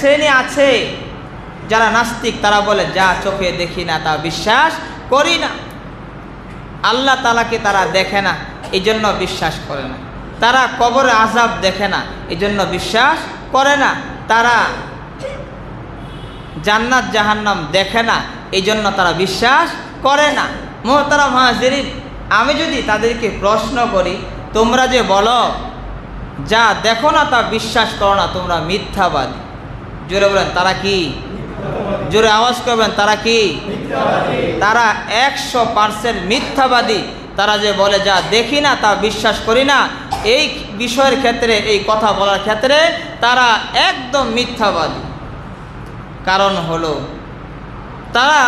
শ্রেণী আছে যারা নাস্তিক, তারা বলে যা চোখে দেখি না তা বিশ্বাস করি না। আল্লাহ তাআলাকে তারা দেখে না, এই জন্য বিশ্বাস করে না। তারা কবরে আযাব দেখে না, এই জন্য বিশ্বাস করে না। তারা জান্নাত জাহান্নাম দেখে না, এই জন্য তারা বিশ্বাস করে না। মুহতারাম হাজিরিন, আমি যদি তাদেরকে প্রশ্ন করি, তোমরা যে বলো যা দেখো না তা বিশ্বাস করো না, তোমরা মিথ্যাবাদী, জোরে বলেন তারা কি? জোরে আওয়াজ করবেন, তারা কি? তারা 100% মিথ্যাবাদী। তারা যে বলে যা দেখি না তা বিশ্বাস করি না, এই বিষয়ের ক্ষেত্রে, এই কথা বলার ক্ষেত্রে তারা একদম মিথ্যাবাদী। কারণ হলো তারা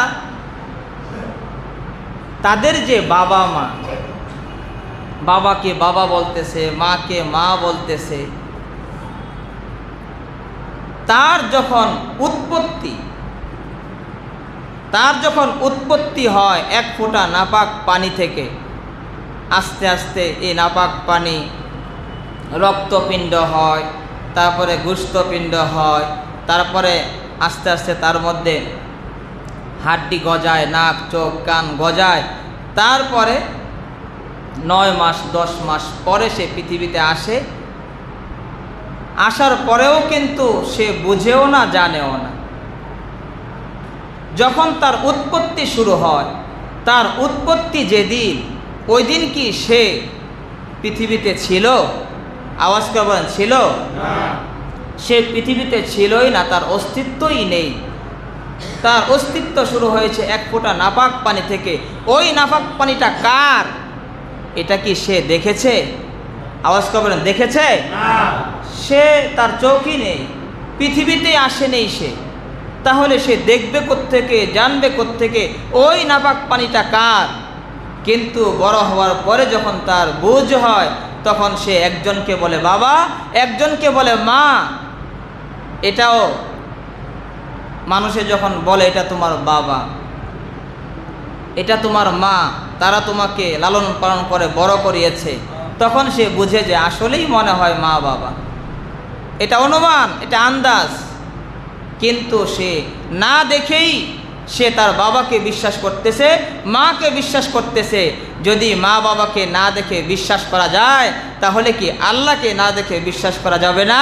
তাদের যে বাবা মা, বাবাকে বাবা বলতেছে, মাকে মা বলতেছে, তার যখন উৎপত্তি হয় এক ফোঁটা নাপাক পানি থেকে, আস্তে আস্তে এই নাপাক পানি রক্তপিণ্ড হয়, তারপরে গোশতপিণ্ড হয়, তারপরে আস্তে আস্তে তার মধ্যে হাড্ডি গজায়, নাক চোখ কান গজায়, তারপরে 9 মাস 10 মাস পরে সে পৃথিবীতে আসে। আসার পরেও কিন্তু সে বুঝেও না, জানেও না। যখন তার উৎপত্তি শুরু হয়, তার উৎপত্তি যেদিন, ওই দিন কি সে পৃথিবীতে ছিল? আওয়াজ করবেন, ছিল না। সে পৃথিবীতে ছিলই না, তার অস্তিত্বই নেই। তার অস্তিত্ব শুরু হয়েছে এক ফোঁটা নাপাক পানি থেকে। ওই নাপাক পানিটা কার, এটা কি সে দেখেছে? আওয়াজ করবেন, দেখেছে? সে, তার চোখই নেই, পৃথিবীতে আসেনি সে। তাহলে সে দেখবে কোত্থেকে, জানবে কোত্থেকে ওই নাপাক পানিটা কার? কিন্তু বড় হওয়ার পরে যখন তার বুঝ হয়, তখন সে একজনকে বলে বাবা, একজনকে বলে মা। এটাও মানুষে যখন বলে এটা তোমার বাবা, এটা তোমার মা, তারা তোমাকে লালন পালন করে বড় করিয়েছে, তখন সে বুঝে যে আসলেই মনে হয় মা বাবা। এটা অনুমান, এটা আন্দাজ। কিন্তু সে না দেখেই সে তার বাবাকে বিশ্বাস করতেছে, মাকে বিশ্বাস করতেছে। যদি মা বাবাকে না দেখে বিশ্বাস করা যায়, তাহলে কি আল্লাহকে না দেখে বিশ্বাস করা যাবে না?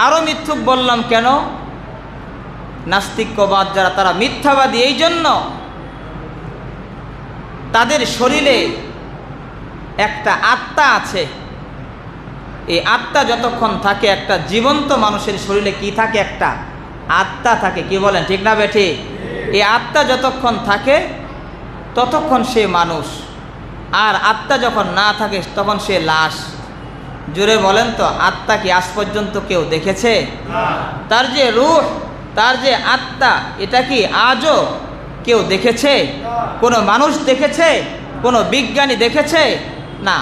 আরো মিথ্যুক বললাম কেন? নাস্তিক্যবাদ যারা, তারা মিথ্যাবাদী এই জন্য তাদের শরীরে একটা আত্মা আছে। এই আত্মা যতক্ষণ থাকে, একটা জীবন্ত মানুষের শরীরে কি থাকে? একটা আত্মা থাকে। কি বলেন, ঠিক না বেঠি? এই আত্মা যতক্ষণ থাকে ততক্ষণ সে মানুষ, আর আত্মা যখন না থাকে তখন সে লাশ। জোরে বলেন তো, আত্মা কি আজ পর্যন্ত কেউ দেখেছে? তার যে রূহ, তার যে আত্মা, এটা কি আজও কেউ দেখেছে? কোনো মানুষ দেখেছে? কোনো বিজ্ঞানী দেখেছে? না।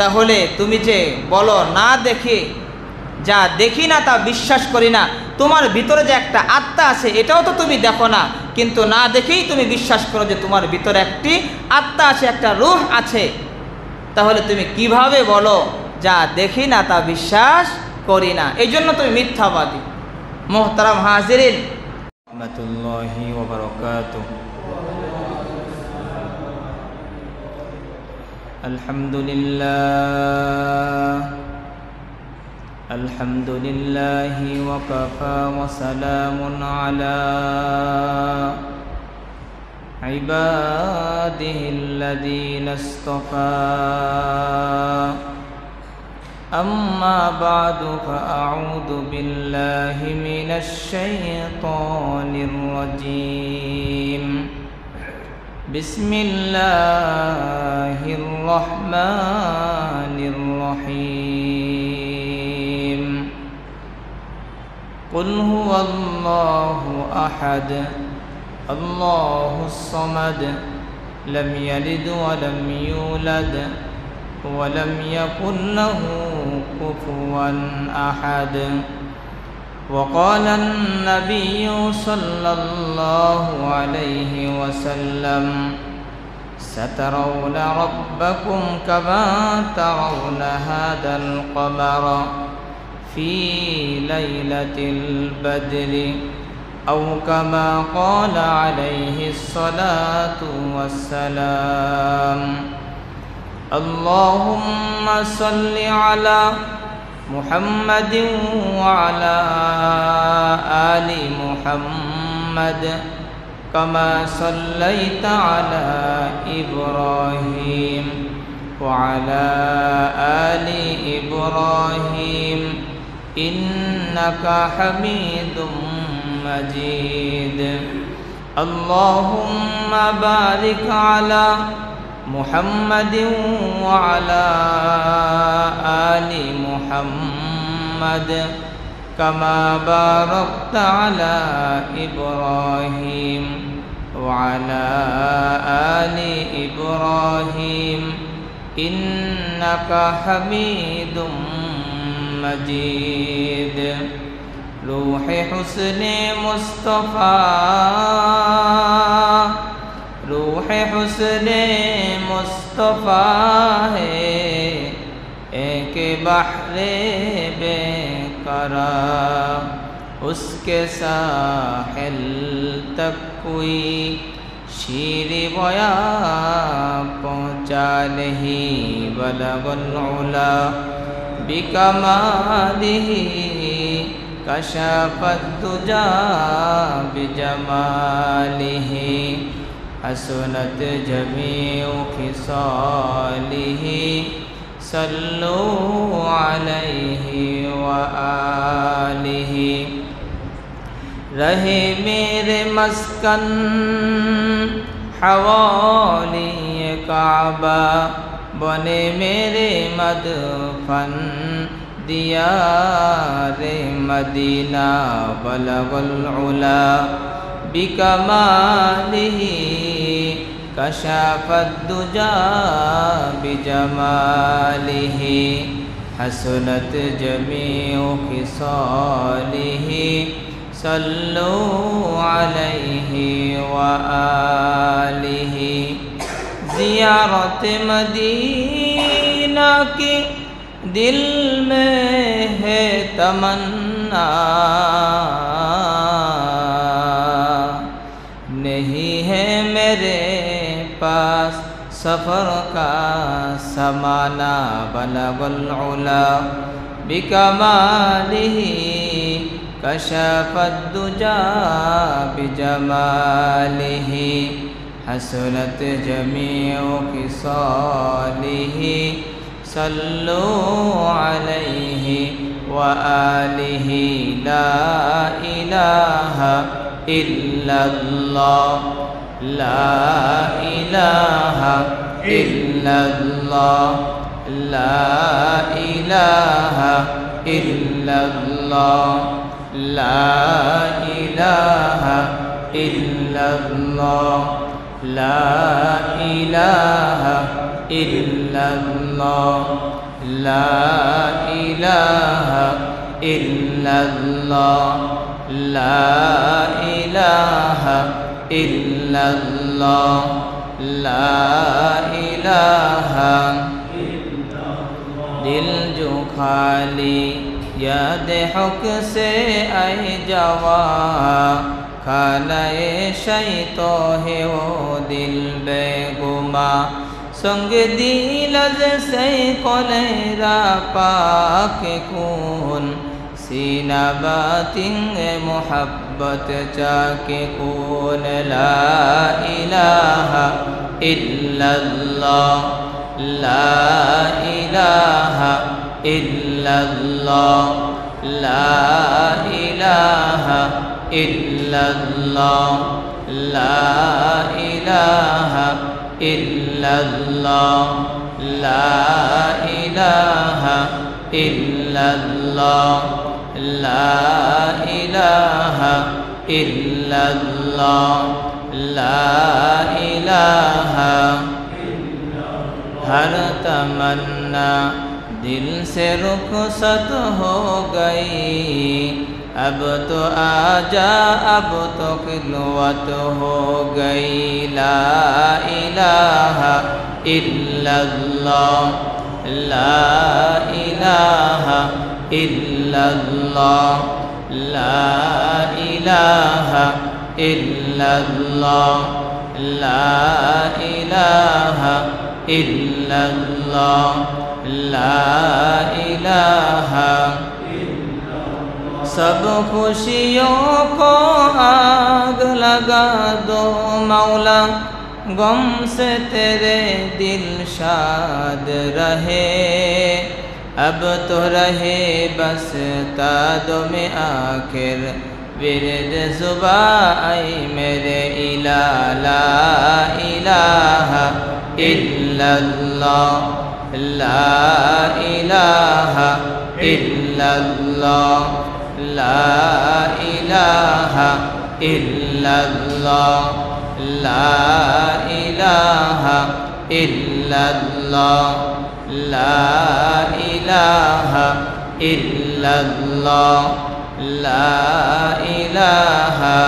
তাহলে তুমি যে বলো না দেখে, যা দেখি না তা বিশ্বাস করি না, তোমার ভিতরে যে একটা আত্মা আছে এটাও তো তুমি দেখো না, কিন্তু না দেখেই তুমি বিশ্বাস করো যে তোমার ভিতরে একটি আত্মা আছে, একটা রূহ আছে। তাহলে তুমি কিভাবে বলো যা দেখি না তা বিশ্বাস করি না? এই জন্য তুমি মিথ্যাবাদী। মুহতারাম হাজিরিন, রাহমাতুল্লাহি ওয়া বারাকাতুহু। আলহামদুলিল্লাহি ওয়া কাফা ওয়া সালামুন আলা ইবাদিহিল্লাযীনা ইসতাফা। আম্মা বা'দু ফাআউযু বিল্লাহি মিনাশ শাইতানির রাজীম। বিসমিল্লাহির রহমানির রহিম। কুল হুয়াল্লাহু আহাদ, আল্লাহুস সামাদ, লাম ইয়ালিদ ওয়া লাম ইউলাদ ওয়া লাম ইয়াকুল লাহু কুফুওয়ান আহাদ। وقال النبي صلى الله عليه وسلم سترون ربكم كما ترون هذا القمر في ليلة البدر أو كما قال عليه الصلاة والسلام اللهم صل على محمد وعلى آل محمد كما صليت على إبراهيم وعلى آل إبراهيم إنك حميد مجيد اللهم بارك على محمد وعلى آل محمد كما باركت على إبراهيم وعلى آل إبراهيم إنك حميد مجيد روح حسن مصطفى روح حسن مصطفى ہے ایک بحر बेकरार उसके साहिल तक कोई शीर बया पहुँचा नहीं बलगुल उला बिकमालिही कशफत दुजा बिजमालिही हसनत जमीउ खिसालिही सल्लु अलैहि व आलिहि रहे मेरे मस्कन हवाली काबा बने मेरे मदफन दियारे मदीना बलगुल उला बिकमालिही कशफत दुजा बिजमालिही हसनत जमीउ खिसालिही सल्लु अलैहि व आलिहि ज़ियारत मदीना की दिल में है तमन्ना नहीं है मेरे पास सफ़र का समाना बलगुल उला बिकमालिही कशफत दुजा बिजमालिही हसनत जमीउ खिसालिही सल्लु अलैहि व आलिहि ला इलाहा इल्लल्लाह ला इलाहा इल्लल्लाह ला इलाहा इल्लल्लाह ला इलाहा इल्लल्लाह ला इलाहा इल्लल्लाह ला इलाहा इल्लल्लाह ला इलाहा इल्लल्लाह ला इलाहा दिल जो खाली याद हक से आए जवा खानाए शैतो है वो दिल बेगुमा संग दिलज से कोलेरा पाक कून सीना बातिंग मोहब्बत चाके कून ला इलाहा इल्लल्लाह ला इलाहा इल्लल्लाह ला इलाहा इल्लल्लाह ला इलाहा इल्लल्लाह ला इलाहा इल्लल्लाह ला इलाहा इल्लल्लाह ला इलाहा हर तमन्ना दिल से रुखसत हो गई अब तो आजा अब तो खिलवत हो गई ला इलाहा इल्लल्लाह ला इलाहा इल्लल्लाह ला इलाहा इल्लल्लाह ला इलाहा इल्लल्लाह ला इलाहा। सब खुशियों को आग लगा दो मौला, गम से तेरे दिल शाद रहे। अब तो रहे बस तादो में आखिर विरद जुबा आई मेरे इला ला इलाहा इल्लल्लाह ला इलाहा इल्लल्लाह ला इलाहा इल्लल्लाह ला इलाहा इल्लल्लाह ला इलाहा इल्लल्लाह ला इलाहा।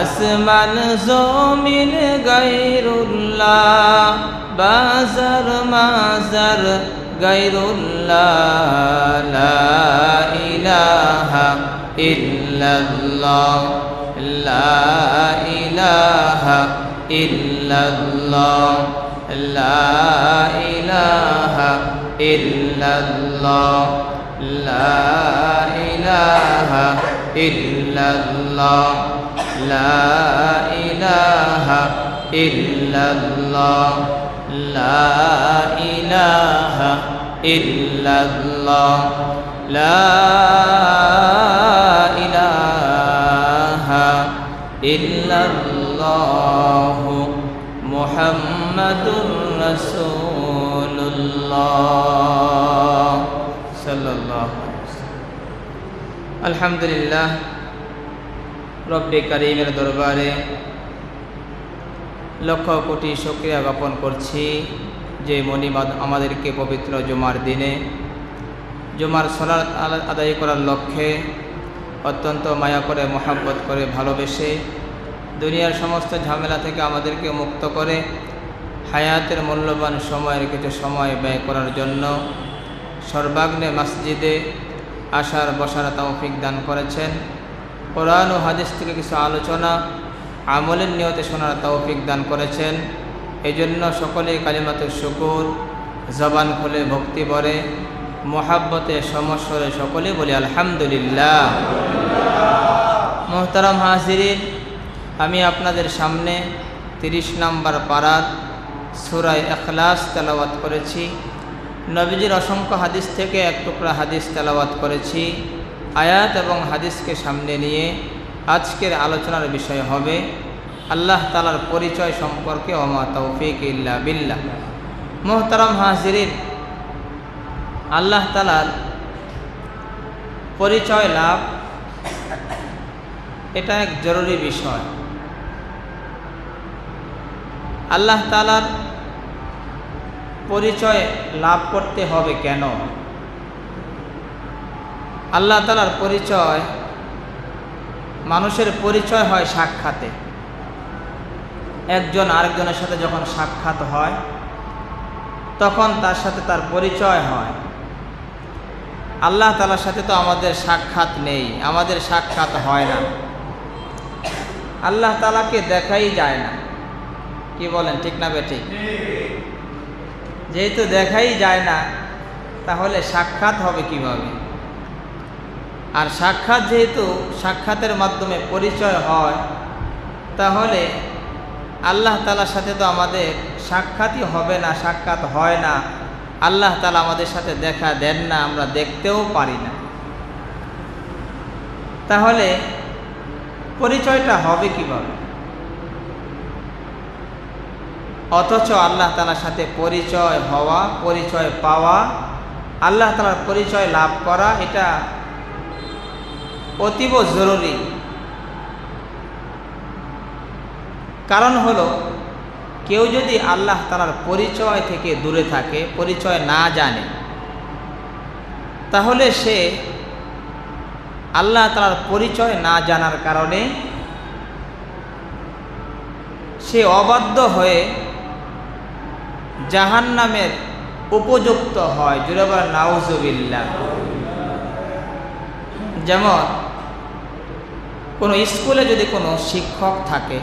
আসমান জমিন গায়রুল্লাহ, বাজার মাজার গায়রুল্লাহ, লা ইলাহা ইল্লাল্লাহ লা ইলাহা ইল্লাল্লাহ লা ইলাহা ইল্লাল্লাহ লা ইলাহা ইল্লাল্লাহ লা ইলাহা ইল্লাল্লাহ লা ইলাহা ইল্লাল্লাহ লা ইলাহা ইল্লাল্লাহ মুহাম্মাদুর রাসূলুল্লাহ সাল্লাল্লাহু আলাইহি ওয়াসাল্লাম। আলহামদুলিল্লাহ, রব্বে কারীমের দরবারে লক্ষ কোটি শুকরিয়া জ্ঞাপন করছি যে মনিবাদ আমাদেরকে পবিত্র জুমার দিনে জুমার সালাত আদায় করার লক্ষ্যে অত্যন্ত মায়া করে মহব্বত করে ভালোবেসে দুনিয়ার সমস্ত ঝামেলা থেকে আমাদেরকে মুক্ত করে হায়াতের মূল্যবান সময়ের কিছু সময় ব্যয় করার জন্য সর্বাগ্নে মসজিদে আসার বসার তৌফিক দান করেছেন। কোরআন ও হাদিস থেকে কিছু আলোচনা আমলের নিয়তে শোনার তৌফিক দান করেছেন। এই জন্য সকলেই কালিমাতুশ শুকুর, জবান খুলে ভক্তি ভরে মোহাব্বতে সমস্বরে সকলে বলি আলহামদুলিল্লাহ। মোহতারাম হাজিরিন, আমি আপনাদের সামনে 30 নম্বর পারাত সূরা ইখলাস তেলাওয়াত করেছি। নবীজির অসংখ্য হাদিস থেকে এক টুকরা হাদিস তেলাওয়াত করেছি। আয়াত এবং হাদিসকে সামনে নিয়ে আজকের আলোচনার বিষয় হবে আল্লাহ তাআলার পরিচয় সম্পর্কে, ওমা তৌফিক ইল্লা বিল্লাহ। মোহতারাম হাজিরিন, আল্লাহ তাআলার পরিচয় লাভ এটা এক জরুরি বিষয়। আল্লাহ তাআলার পরিচয় লাভ করতে হবে কেন? আল্লাহ তাআলার পরিচয়, মানুষের পরিচয় হয় সাক্ষাতে। একজন আরেকজনের সাথে যখন সাক্ষাৎ হয় তখন তার সাথে তার পরিচয় হয়। আল্লাহ তাআলার সাথে তো আমাদের সাক্ষাৎ নেই, আমাদের সাক্ষাৎ হয় না, আল্লাহ তাআলাকে দেখাই যায় না। কি বলেন, ঠিক না বেঠিক? যেহেতু দেখাই যায় না তাহলে সাক্ষাৎ হবে কিভাবে? আর সাক্ষাৎ যেহেতু সাক্ষাতের মাধ্যমে পরিচয় হয়, তাহলে আল্লাহ তাআলার সাথে তো আমাদের সাক্ষাৎই হবে না, সাক্ষাৎ হয় না। আল্লাহ তাআলা আমাদের সাথে দেখা দেন না, আমরা দেখতেও পারি না। তাহলে পরিচয়টা হবে কিভাবে? অথচ আল্লাহ তাআলার সাথে পরিচয় হওয়া, পরিচয় পাওয়া, আল্লাহ তাআলার পরিচয় লাভ করা, এটা অতীব জরুরি। কারণ হলো, কেউ যদি আল্লাহ তাআলার পরিচয় থেকে দূরে থাকে, পরিচয় না জানে, তাহলে সে আল্লাহ তাআলার পরিচয় না জানার কারণে সে অবাধ্য হয়ে জাহান্নামের উপযুক্ত হয়। জোরে বলেন নাউজুবিল্লাহ। যেমন কোনো স্কুলে যদি কোনো শিক্ষক থাকে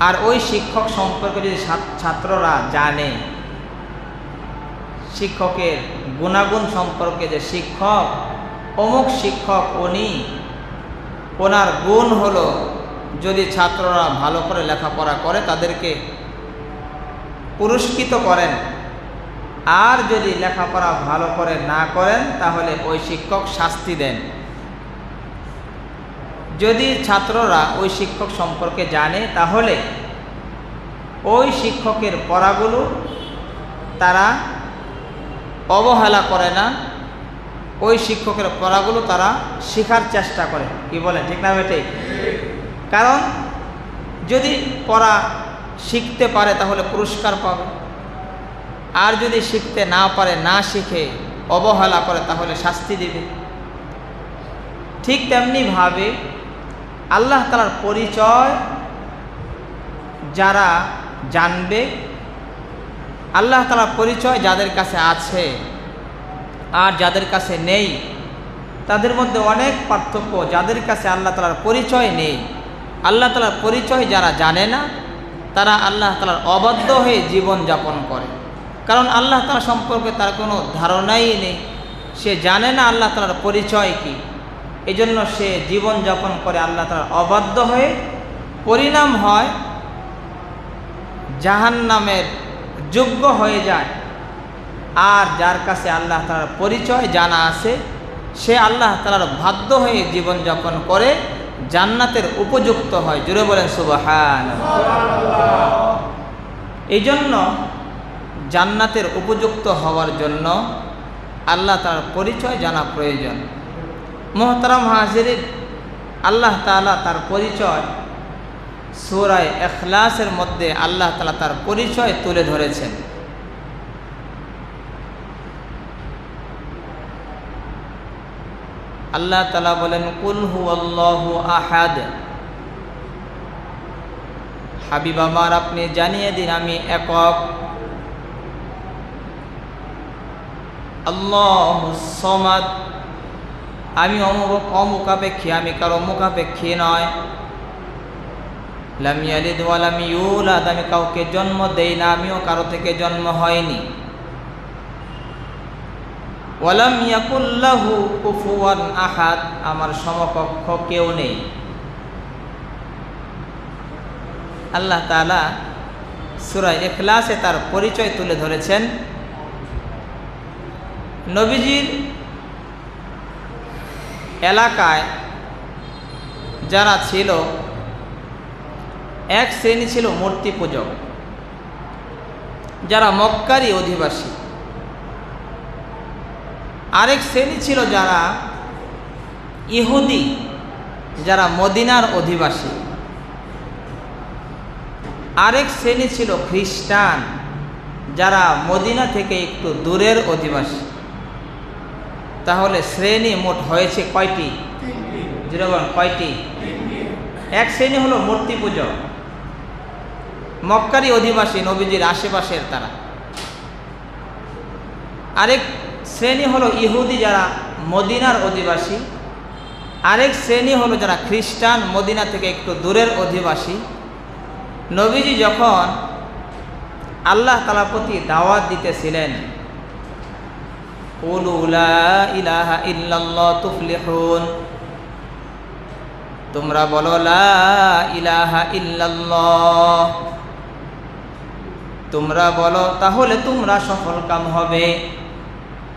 আর ওই শিক্ষক সম্পর্কে যদি ছাত্ররা জানে, শিক্ষকের গুণাগুণ সম্পর্কে, যে শিক্ষক অমুক শিক্ষক ওনার গুণ হলো যদি ছাত্ররা ভালো করে লেখাপড়া করে তাদেরকে পুরস্কৃত করেন, আর যদি লেখাপড়া ভালো করে না করেন তাহলে ওই শিক্ষক শাস্তি দেন। যদি ছাত্ররা ওই শিক্ষক সম্পর্কে জানে তাহলে ওই শিক্ষকের পড়াগুলো তারা অবহেলা করে না, ওই শিক্ষকের পড়াগুলো তারা শেখার চেষ্টা করে। কি বলেন, ঠিক না বেটে? কারণ যদি পড়া শিখতে পারে তাহলে পুরস্কার পাবে, আর যদি শিখতে না পারে, না শিখে অবহেলা করে তাহলে শাস্তি দেবে। ঠিক তেমনিভাবে আল্লাহ তাআলার পরিচয় যারা জানবে, আল্লাহ তাআলার পরিচয় যাদের কাছে আছে আর যাদের কাছে নেই তাদের মধ্যে অনেক পার্থক্য। যাদের কাছে আল্লাহ তাআলার পরিচয় নেই, আল্লাহ তাআলার পরিচয় যারা জানে না, তারা আল্লাহ তাআলার অবাধ্য হয়ে জীবন যাপন করে। কারণ আল্লাহ তাআলা সম্পর্কে তার কোনো ধারণাই নেই, সে জানে না আল্লাহ তাআলার পরিচয় কি, এজন্য সে জীবন যাপন করে আল্লাহ তাআলার অবাধ্য হয়ে। পরিণাম হয় জাহান্নামের যোগ্য হয়ে যায়। আর যার কাছে আল্লাহ তাআলার পরিচয় জানা আছে সে আল্লাহ তাআলার বাধ্য হয়ে জীবন যাপন করে জান্নাতের উপযুক্ত হয়। জোরে বলেন সুবহানাল্লাহ। এই জন্য জান্নাতের উপযুক্ত হওয়ার জন্য আল্লাহ তাআলার পরিচয় জানা প্রয়োজন। মুহতারাম হাজিরিন, আল্লাহ তাআলা তার পরিচয় সূরা ইখলাসের মধ্যে আল্লাহ তাআলা তার পরিচয় তুলে ধরেছেন। আল্লাহ তাআলা বলেন, কুল হুয়াল্লাহু আহাদ। হাবিব আমার, আপনি জানিয়ে দিন আমি একক। আল্লাহুস সামাদ, আমি অমুখাপেক্ষী, আমি কারো মুখাপেক্ষী নয়। লাম ইয়ালিদ ওয়া লাম ইউলাদ, আমি কাউকে জন্ম দেই না, আমিও কারো থেকে জন্ম হয়নি। ওয়ালাম ইয়াকুল লাহু কুফুয়ান আহাদ, আমার সমকক্ষ কেউ নেই। আল্লাহ তাআলা সূরা ইখলাসে তার পরিচয় তুলে ধরেছেন। নবীজির এলাকায় যারা ছিল, এক শ্রেণী ছিল মূর্তি পূজক, যারা মক্কারই অধিবাসী। আরেক শ্রেণী ছিল যারা ইহুদি, যারা মদিনার অধিবাসী। আরেক শ্রেণী ছিল খ্রিস্টান, যারা মদিনা থেকে একটু দূরের অধিবাসী। তাহলে শ্রেণী মোট হয়েছে কয়টি? যেরকম কয়টি? এক শ্রেণী হলো মূর্তি পূজক, মক্কারই অধিবাসী, নবীজির আশেপাশের তারা। আরেক শ্রেণী হলো ইহুদি, যারা মদিনার অধিবাসী। আরেক শ্রেণী হলো যারা খ্রিস্টান, মদিনা থেকে একটু দূরের অধিবাসী। নবীজি যখন আল্লাহ তাআলার প্রতি দাওয়াত দিতেছিলেন, কুলু লা ইলাহা ইল্লাল্লাহ তুফলিহুন, তোমরা বলো লা ইলাহা ইল্লাল্লাহ, তোমরা বলো, তাহলে তোমরা সফল কাম হবে।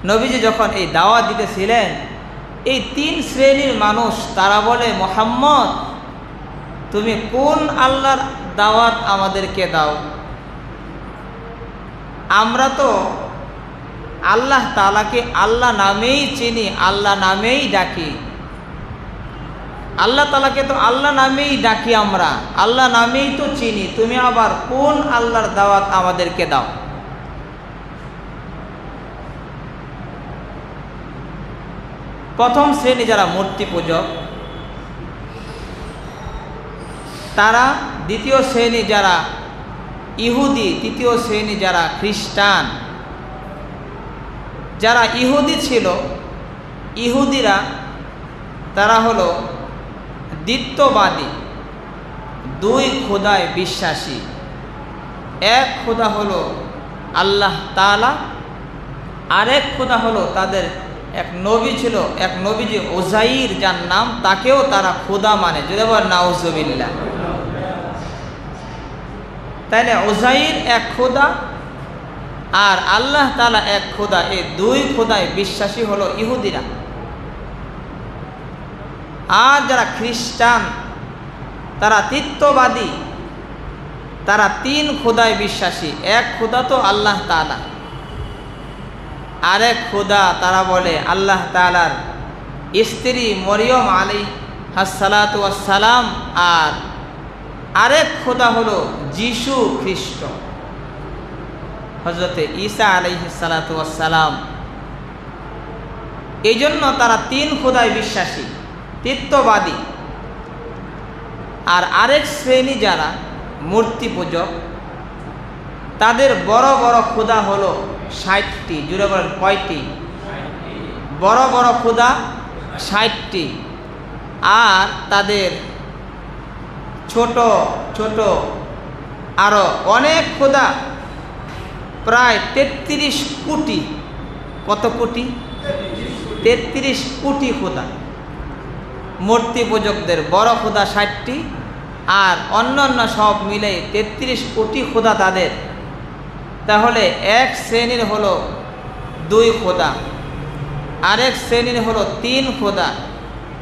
নবীজি যখন এই দাওয়াত দিতেছিলেন, এই তিন শ্রেণীর মানুষ তারা বলে, মুহাম্মদ তুমি কোন আল্লাহর দাওয়াত আমাদেরকে দাও? আমরা তো আল্লাহ তাআলাকে আল্লাহ নামেই চিনি, আল্লাহ নামেই ডাকি। আল্লাহ তাআলাকে তো আল্লাহ নামেই ডাকি, আমরা আল্লাহ নামেই তো চিনি, তুমি আবার কোন আল্লাহর দাওয়াত আমাদেরকে দাও? প্রথম শ্রেণী যারা মূর্তি পূজক তারা, দ্বিতীয় শ্রেণী যারা ইহুদি, তৃতীয় শ্রেণী যারা খ্রিস্টান। যারা ইহুদি ছিল, ইহুদিরা তারা হলো দ্বিত্ববাদী, দুই খোদায় বিশ্বাসী। এক খোদা হলো আল্লাহ তাআলা, আরেক খোদা হলো তাদের এক নবী ছিল, এক নবীজি ওজাইর, যার নাম, তাকেও তারা খোদা মানে। যদি বলেন নাউজুবিল্লাহ। তাইলে ওজাইর এক খোদা আর আল্লাহ তাআলা এক খোদা, এই দুই খোদায় বিশ্বাসী হলো ইহুদিরা। আর যারা খ্রিস্টান তারা তৃত্ববাদী, তারা তিন খোদায় বিশ্বাসী। এক খোদা তো আল্লাহ তাআলা, আরেক খোদা তারা বলে আল্লাহ তাআলার স্ত্রী মরিয়ম আলাইহিস সালাতু ওয়াস সালাম, আর আরেক খোদা হলো যিশু খ্রিস্ট, হযরতে ঈসা আলাইহিস সালাতু ওয়াস সালাম। এই জন্য তারা তিন খোদায় বিশ্বাসী, তৃত্ববাদী। আর আরেক শ্রেণী যারা মূর্তি পূজক, তাদের বড় বড় খোদা হলো ৬০টি। জুড়ে বলেন কয়টি? বড় বড় খোদা ৬০টি। আর তাদের ছোট ছোট আরো অনেক খোদা, প্রায় ৩৩ কোটি। কত কোটি? ৩৩ কোটি খোদা। মূর্তি পূজকদের বড় খোদা ৬০টি, আর অন্যান্য সব মিলে ৩৩ কোটি খোদা তাদের। তাহলে এক শ্রেণীর হলো দুই খোদা, আরেক শ্রেণীর হলো তিন খোদা,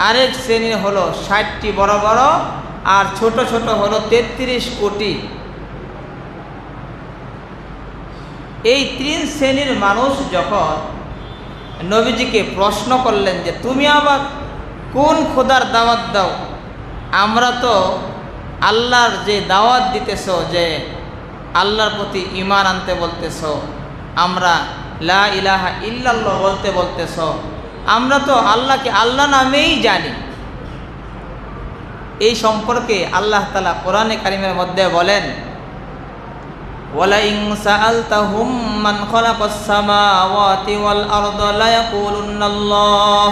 আরেক শ্রেণীর হলো ৬০টি বড় বড়, আর ছোট ছোট হলো ৩৩ কোটি। এই তিন শ্রেণীর মানুষ যখন নবীজিকে প্রশ্ন করলেন যে তুমি আবার কোন খোদার দাওয়াত দাও? আমরা তো আল্লাহর যে দাওয়াত দিতেছ, যে আল্লাহর প্রতি ঈমান আনতে বলতেছ, আমরা লা ইলাহা ইল্লাল্লাহ বলতে বলতেছ, আমরা তো আল্লাহকে আল্লাহ নামেই জানি। এই সম্পর্কে আল্লাহ তাআলা কোরআনে কারিমের মধ্যে বলেন, ওয়ালা ইন সাআলতাহুম মান খালাকাস সামাওয়াতি ওয়াল আরদা লা ইয়াকুলুন্নাল্লাহ।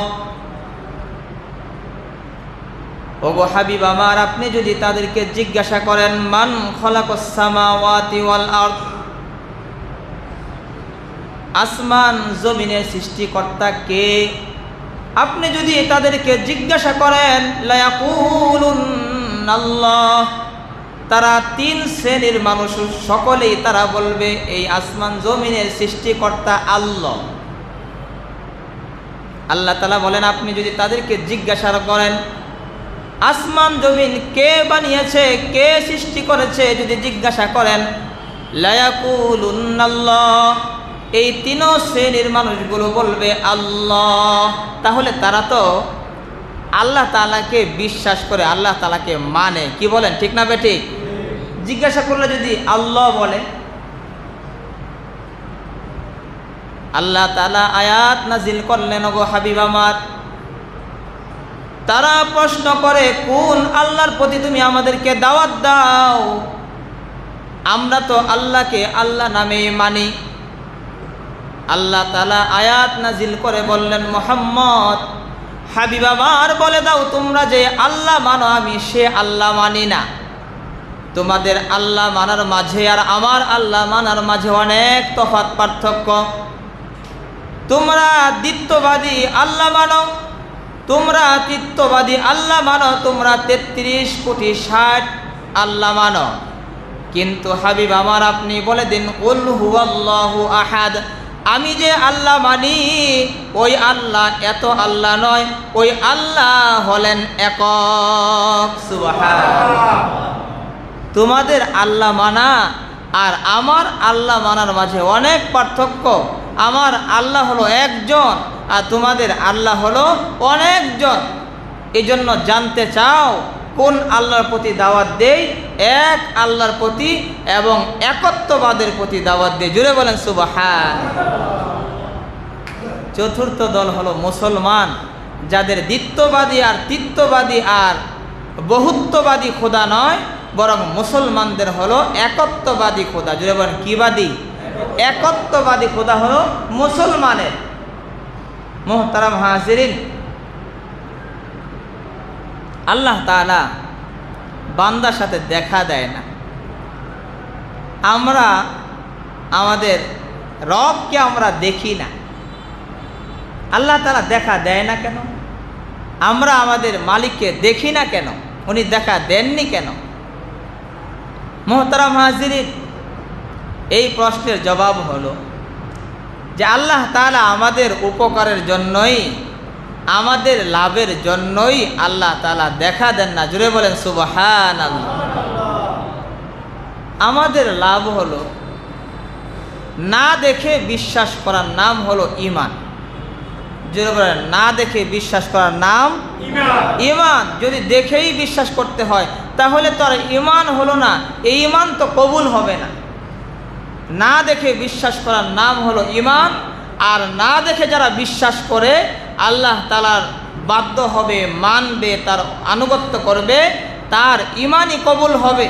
ওগো হাবিব আমার, আপনি যদি তাদেরকে জিজ্ঞাসা করেন মান খালাকাস সামাওয়াতি ওয়াল আরদ, আসমান জমিনের সৃষ্টিকর্তা কে, আপনি যদি তাদেরকে জিজ্ঞাসা করেন লা ইয়াকুলুন্নাল্লাহ, তারা তিন শ্রেণীর মানুষ সকলেই তারা বলবে এই আসমান জমিনের সৃষ্টিকর্তা আল্লাহ। আল্লাহ তাআলা বলেন আপনি যদি তাদেরকে জিজ্ঞাসা করেন আসমান জমিন কে বানিয়েছে, কে সৃষ্টি করেছে, যদি জিজ্ঞাসা করেন লা ইয়াকুলুন্নাল্লাহ, এই তিন শ্রেণীর মানুষগুলো বলবে আল্লাহ। তাহলে তারা তো আল্লাহ তাআলাকে বিশ্বাস করে, আল্লাহ তাআলাকে মানে। কি বলেন, ঠিক না বেঠিক? জিজ্ঞাসা করলে যদি আল্লাহ বলে, আল্লাহ তাআলা আয়াত নাজিল করলেন, ওগো হাবিব আমার, তারা প্রশ্ন করে কোন আল্লাহর প্রতি তুমি আমাদেরকে দাওয়াত দাও? আমরা তো আল্লাহকে আল্লাহ নামে মানি। আল্লাহ তাআলা আয়াত নাজিল করে বললেন, মুহাম্মদ হাবিব আমার বলে দাও তোমরা যে আল্লাহ মানো, আমি সে আল্লাহ মানি না। তোমাদের আল্লাহ মানার মাঝে আর আমার আল্লাহ মানার মাঝে অনেক তফাৎ, পার্থক্য। তোমরা দ্বিত্ববাদী আল্লাহ মানো, তোমরা তৃত্ববাদী আল্লাহ মানো, তোমরা ৩৩ কোটি ৬০ আল্লাহ মানো। কিন্তু হাবিব আমার আপনি বলে দিন কুল হুয়াল্লাহু আহাদ, আমি যে আল্লাহ মানি ওই আল্লাহ এত আল্লাহ নয়, ওই আল্লাহ হলেন একক। সুবহানাল্লাহ। তোমাদের আল্লাহ মানা আর আমার আল্লাহ মানার মাঝে অনেক পার্থক্য। আমার আল্লাহ হলো একজন আর তোমাদের আল্লাহ হলো অনেকজন। এই জন্য জানতে চাও কোন আল্লাহর প্রতি দাওয়াত দেই? এক আল্লাহর প্রতি এবং একত্ববাদের প্রতি দাওয়াত দেই। জুড়ে বলেন সুবহান। চতুর্থ দল হলো মুসলমান, যাদের দ্বিত্ববাদী আর তৃত্ববাদী আর বহুত্ববাদী খোদা নয়, বরং মুসলমানদের হলো একত্ববাদী খোদা। যদি বলেন কিবাদী? একত্ববাদী খোদা হলো মুসলমানের। মুহতারাম হাজিরিন, আল্লাহ তাআলা বান্দার সাথে দেখা দেয় না। আমরা আমাদের রবকে আমরা দেখি না। আল্লাহ তাআলা দেখা দেয় না কেন? আমরা আমাদের মালিককে দেখি না কেন? উনি দেখা দেননি কেন? মুহতারাম হাজিরিন, এই প্রশ্নের জবাব হলো যে আল্লাহ তাআলা আমাদের উপকারের জন্যই, আমাদের লাভের জন্যই আল্লাহ তাআলা দেখা দেন না। জোরে বলেন সুবহানাল্লাহ। আমাদের লাভ হলো না দেখে বিশ্বাস করার নাম হলো ঈমান। জোরে বলেন, না দেখে বিশ্বাস করার নাম ঈমান। যদি দেখেই বিশ্বাস করতে হয় তাহলে তো আর ঈমান হলো না, এই ঈমান তো কবুল হবে না। না দেখে বিশ্বাস করার নাম হলো ঈমান। আর না দেখে যারা বিশ্বাস করে আল্লাহ তাআলার বাধ্য হবে, মানবে, তার আনুগত্য করবে, তার ঈমানই কবুল হবে।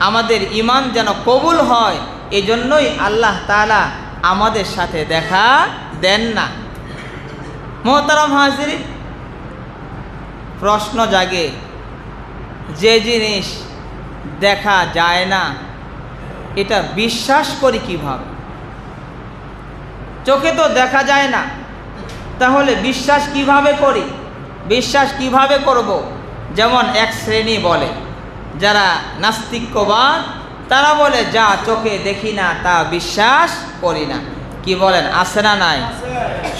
আমাদের ঈমান যেন কবুল হয়, এই জন্যই আল্লাহ তাআলা আমাদের সাথে দেখা দেন না। মুহতারাম হাজিরিন, প্রশ্ন জাগে, যে জিনিস দেখা যায় না এটা বিশ্বাস করি কিভাবে? চোখে তো দেখা যায় না, তাহলে বিশ্বাস কিভাবে করি? বিশ্বাস কিভাবে করব? যেমন এক শ্রেণী বলে, যারা নাস্তিক্যবাদ, তারা বলে যা চোখে দেখি না তা বিশ্বাস করি না। কি বলেন, আছে না নাই?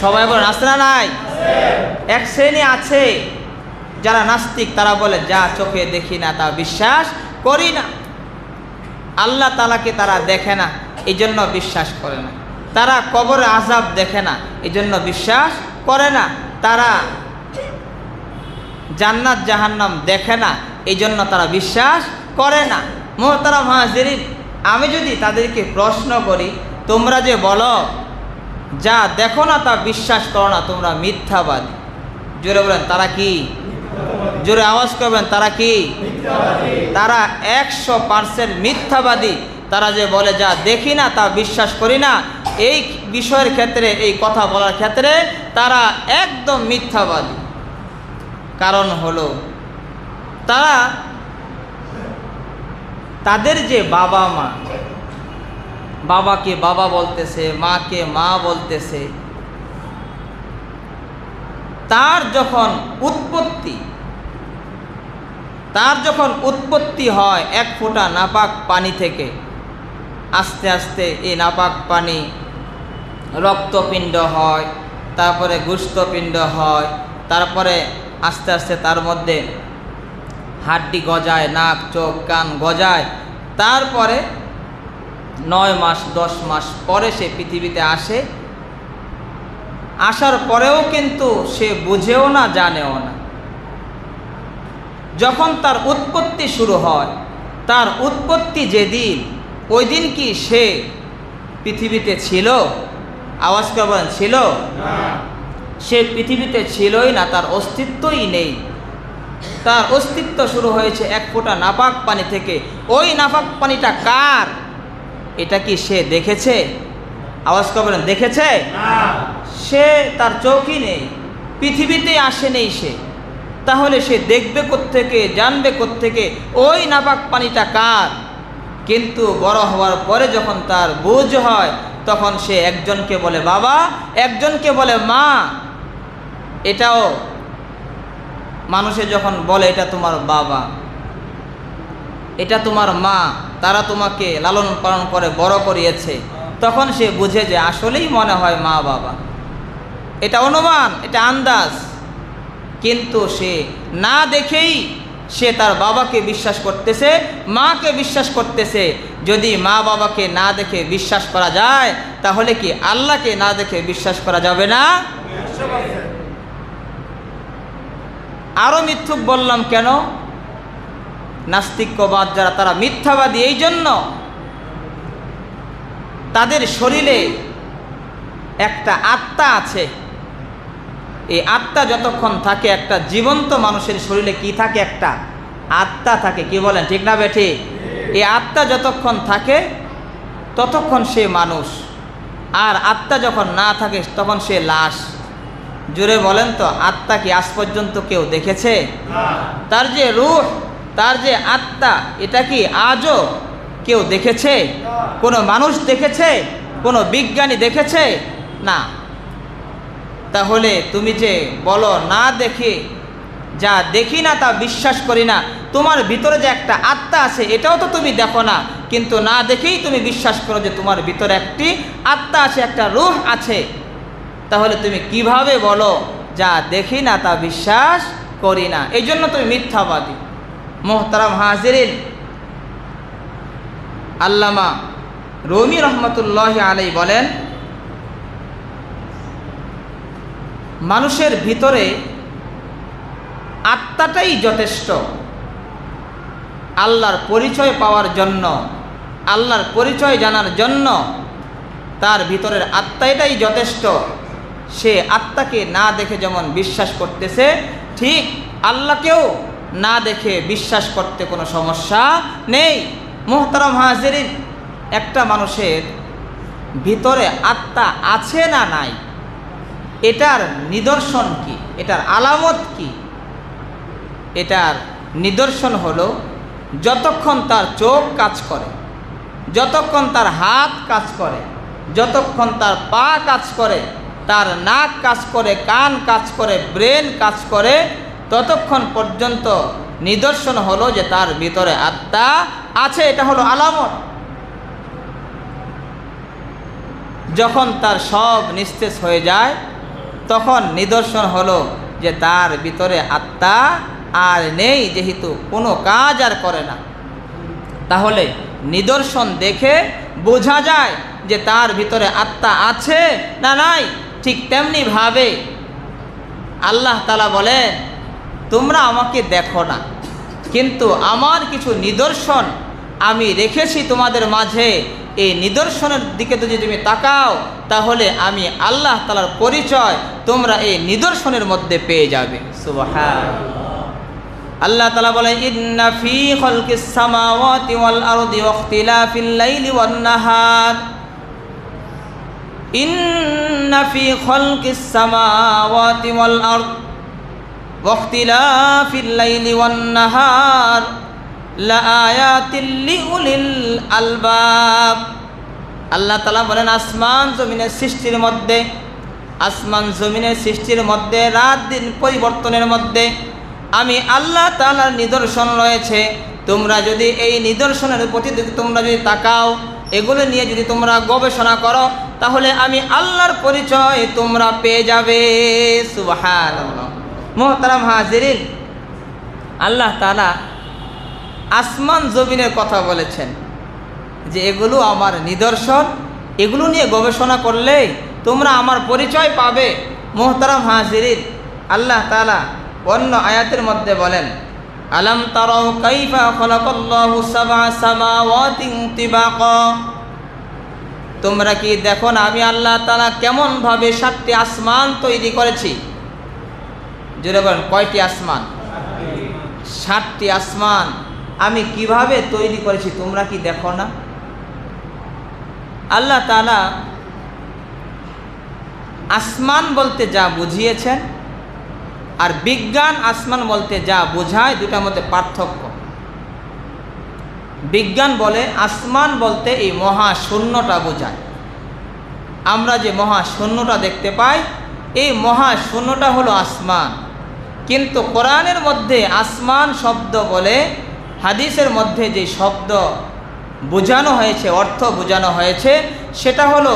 সবাই বলেন আছে না নাই? এক শ্রেণী আছে যারা নাস্তিক, তারা বলে যা চোখে দেখি না তা বিশ্বাস করি না। আল্লাহ তাআলাকে তারা দেখে না, এই জন্য বিশ্বাস করে না। তারা কবরে আযাব দেখে না, এই জন্য বিশ্বাস করে না। তারা জান্নাত জাহান্নাম দেখে না, এই জন্য তারা বিশ্বাস করে না। মুহতারাম হাজিরিন, আমি যদি তাদেরকে প্রশ্ন করি, তোমরা যে বলো যা দেখো না তা বিশ্বাস করো না, তোমরা মিথ্যাবাদী। জোরে বলেন তারা কি? জোরে আওয়াজ করবেন, তারা কি? তারা 100% মিথ্যাবাদী। তারা যে বলে যা দেখি না তা বিশ্বাস করি না, এই বিষয়ের ক্ষেত্রে, এই কথা বলার ক্ষেত্রে তারা একদম মিথ্যাবাদী। কারণ হলো তারা তাদের যে বাবা মা, বাবাকে বাবা বলতেছে, মাকে মা বলতেছে, তার যখন উৎপত্তি হয় এক ফোঁটা নাপাক পানি থেকে, আস্তে আস্তে এই নাপাক পানি রক্তপিণ্ড হয়, তারপরে গোশতপিণ্ড হয়, তারপরে আস্তে আস্তে তার মধ্যে হাড্ডি গজায়, নাক চোখ কান গজায়, তারপরে 9 মাস 10 মাস পরে সে পৃথিবীতে আসে। আসার পরেও কিন্তু সে বুঝেও না, জানেও না। যখন তার উৎপত্তি শুরু হয়, তার উৎপত্তি যেদিন, ওই দিন কি সে পৃথিবীতে ছিল? আওয়াজ করবেন, ছিল? সে পৃথিবীতে ছিলই না, তার অস্তিত্বই নেই। তার অস্তিত্ব শুরু হয়েছে এক ফোঁটা নাপাক পানি থেকে। ওই নাপাক পানিটা কার? এটা কি সে দেখেছে? আওয়াজ করবেন, দেখেছে? সে, তার চোখই নেই, পৃথিবীতে আসে নেই সে। তাহলে সে দেখবে কোত্থেকে, জানবে কোত্থেকে ওই নাপাক পানিটা কার? কিন্তু বড় হওয়ার পরে যখন তার বুঝ হয়, তখন সে একজনকে বলে বাবা, একজনকে বলে মা। এটাও মানুষে যখন বলে এটা তোমার বাবা, এটা তোমার মা, তারা তোমাকে লালন পালন করে বড় করিয়েছে, তখন সে বুঝে যে আসলেই মনে হয় মা বাবা। এটা অনুমান, এটা আন্দাজ। কিন্তু সে না দেখেই সে তার বাবাকে বিশ্বাস করতেছে, মাকে বিশ্বাস করতেছে। যদি মা বাবাকে না দেখে বিশ্বাস করা যায়, তাহলে কি আল্লাহকে না দেখে বিশ্বাস করা যাবে না? আরো মিথ্যুক বললাম কেন? নাস্তিক্যবাদ যারা, তারা মিথ্যাবাদী এই জন্য তাদের শরীরে একটা আত্মা আছে, এই আত্মা যতক্ষণ থাকে, একটা জীবন্ত মানুষের শরীরে কি থাকে? একটা আত্মা থাকে। কি বলেন, ঠিক না বেঠি? এই আত্মা যতক্ষণ থাকে ততক্ষণ সে মানুষ, আর আত্মা যখন না থাকে তখন সে লাশ। জোরে বলেন তো, আত্মা কি আজ পর্যন্ত কেউ দেখেছে? তার যে রূহ, তার যে আত্মা, এটা কি আজও কেউ দেখেছে? কোনো মানুষ দেখেছে? কোনো বিজ্ঞানী দেখেছে? না। তাহলে তুমি যে বলো না দেখে, যা দেখি না তা বিশ্বাস করি না, তোমার ভিতরে যে একটা আত্মা আছে এটাও তো তুমি দেখো না, কিন্তু না দেখেই তুমি বিশ্বাস করো যে তোমার ভিতরে একটি আত্মা আছে, একটা রূহ আছে। তাহলে তুমি কিভাবে বলো যা দেখি না তা বিশ্বাস করি না? এই জন্য তুমি মিথ্যাবাদী। মোহতারাম হাজিরিন, আল্লামা রুমি রহমতুল্লাহি আলাইহি বলেন, মানুষের ভিতরে আত্মাটাই যথেষ্ট আল্লাহর পরিচয় পাওয়ার জন্য, আল্লাহর পরিচয় জানার জন্য। তার ভিতরের আত্মাটাই যথেষ্ট। সে আত্মাকে না দেখে যেমন বিশ্বাস করতেছে, ঠিক আল্লাহকেও না দেখে বিশ্বাস করতে কোনো সমস্যা নেই। মুহতারাম হাজিরিন, একটা মানুষের ভিতরে আত্মা আছে না নাই, এটার নিদর্শন কি? এটার আলামত কি? এটার নিদর্শন হলো যতক্ষণ তার চোখ কাজ করে, যতক্ষণ তার হাত কাজ করে, যতক্ষণ তার পা কাজ করে, তার নাক কাজ করে, কান কাজ করে, ব্রেন কাজ করে, ততক্ষণ পর্যন্ত নিদর্শন হলো যে তার ভিতরে আত্মা আছে। এটা হলো আলামত। যখন তার সব নিস্তেজ হয়ে যায় তখন নিদর্শন হলো যে তার ভিতরে আত্মা আর নেই, যেহেতু কোনো কাজ আর করে না। তাহলে নিদর্শন দেখে বোঝা যায় যে তার ভিতরে আত্মা আছে না নাই। ঠিক তেমনি ভাবে আল্লাহ তাআলা বলেন, তোমরা আমাকে দেখো না, কিন্তু আমার কিছু নিদর্শন আমি রেখেছি তোমাদের মাঝে। এই নিদর্শনের দিকে যদি তুমি তাকাও, তাহলে আমি আল্লাহ তাআলার পরিচয় তোমরা এই নিদর্শনের মধ্যে পেয়ে যাবে। সুবহানাল্লাহ। আল্লাহ তাআলা বলেন, ইন্না ফি খালকিস সামাওয়াতি ওয়াল আরদি ওয়াখতিলাফিল লাইলি ওয়ান নাহার, ইন্না ফি খালকিস সামাওয়াতি ওয়াল আরদি ওয়াখতিলাফিল লাইলি ওয়ান নাহার লাআয়াতিল লিউলিল আলবাব। আল্লাহ তাআলা বলেন, আসমান জমিনের সৃষ্টির মধ্যে, আসমান জমিনের সৃষ্টির মধ্যে, রাত দিন পরিবর্তনের মধ্যে আমি আল্লাহ তাআলার নিদর্শন রয়েছে। তোমরা যদি এই নিদর্শনের প্রতি তোমরা যদি তাকাও, এগুলো নিয়ে যদি তোমরা গবেষণা করো, তাহলে আমি আল্লাহর পরিচয় তোমরা পেয়ে যাবে। সুবহানাল্লাহ। মুহতারাম হাজিরিন, আল্লাহ তাআলা আসমান জমিনের কথা বলেছেন যে এগুলো আমার নিদর্শন, এগুলো নিয়ে গবেষণা করলে তোমরা আমার পরিচয় পাবে। মুহতারাম হাজিরিন, আল্লাহ তাআলা অন্য আয়াতের মধ্যে বলেন, আলাম তারাউ কাইফা খালাকাল্লাহু সাবআ সামাওয়াতিন তিবাকা, তোমরা কি দেখো না আমি আল্লাহ তাআলা কেমন ভাবে 7টি আসমান তৈরি করেছি? জোরে বলেন, কয়টি আসমান? 7টি আসমান আমি কিভাবে তৈরি করেছি তোমরা কি দেখো না? আল্লাহ তাআলা আসমান বলতে যা বুঝিয়েছেন আর বিজ্ঞান আসমান বলতে যা বোঝায়, দুটার মধ্যে পার্থক্য। বিজ্ঞান বলে আসমান বলতে এই মহাশূন্যটা বোঝায়। আমরা যে মহাশূন্যটা দেখতে পাই, এই মহাশূন্যটা হলো আসমান। কিন্তু কোরআনের মধ্যে আসমান শব্দ বলে হাদিসের মধ্যে যে শব্দ বোঝানো হয়েছে, অর্থ বোঝানো হয়েছে, সেটা হলো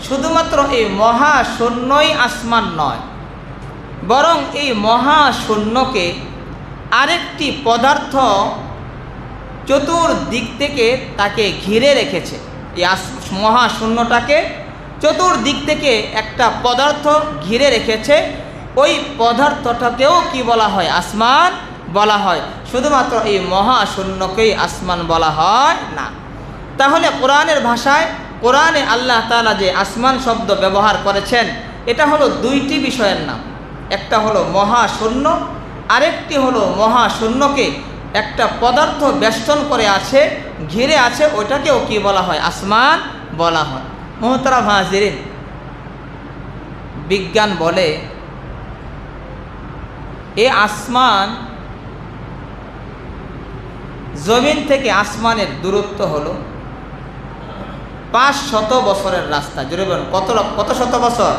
শুধুমাত্র এই মহাশূন্যই আসমান নয়, বরং এই মহাশূন্যকে আরেকটি পদার্থ চতুর্দিক থেকে তাকে ঘিরে রেখেছে। এই মহাশূন্যটাকে চতুর্দিক থেকে একটা পদার্থ ঘিরে রেখেছে। ওই পদার্থটাকেও কি বলা হয়? আসমান বলা হয়। শুধুমাত্র এই মহাশূন্যকেই আসমান বলা হয় না। তাহলে কোরআনের ভাষায়, কোরআনে আল্লাহ তাআলা যে আসমান শব্দ ব্যবহার করেছেন, এটা হলো দুইটি বিষয়ের নাম। একটা হলো মহাশূন্য, আরেকটি হলো মহাশূন্যকে একটা পদার্থ বেষ্টন করে আছে, ঘিরে আছে, ওইটাকেও কি বলা হয়? আসমান বলা হয়। মুহতারাম হাজিরিন, বিজ্ঞান বলে এই আসমান, জমিন থেকে আসমানের দূরত্ব হলো 500 বছরের রাস্তা। জুড়ে বলুন, কত শত বছর?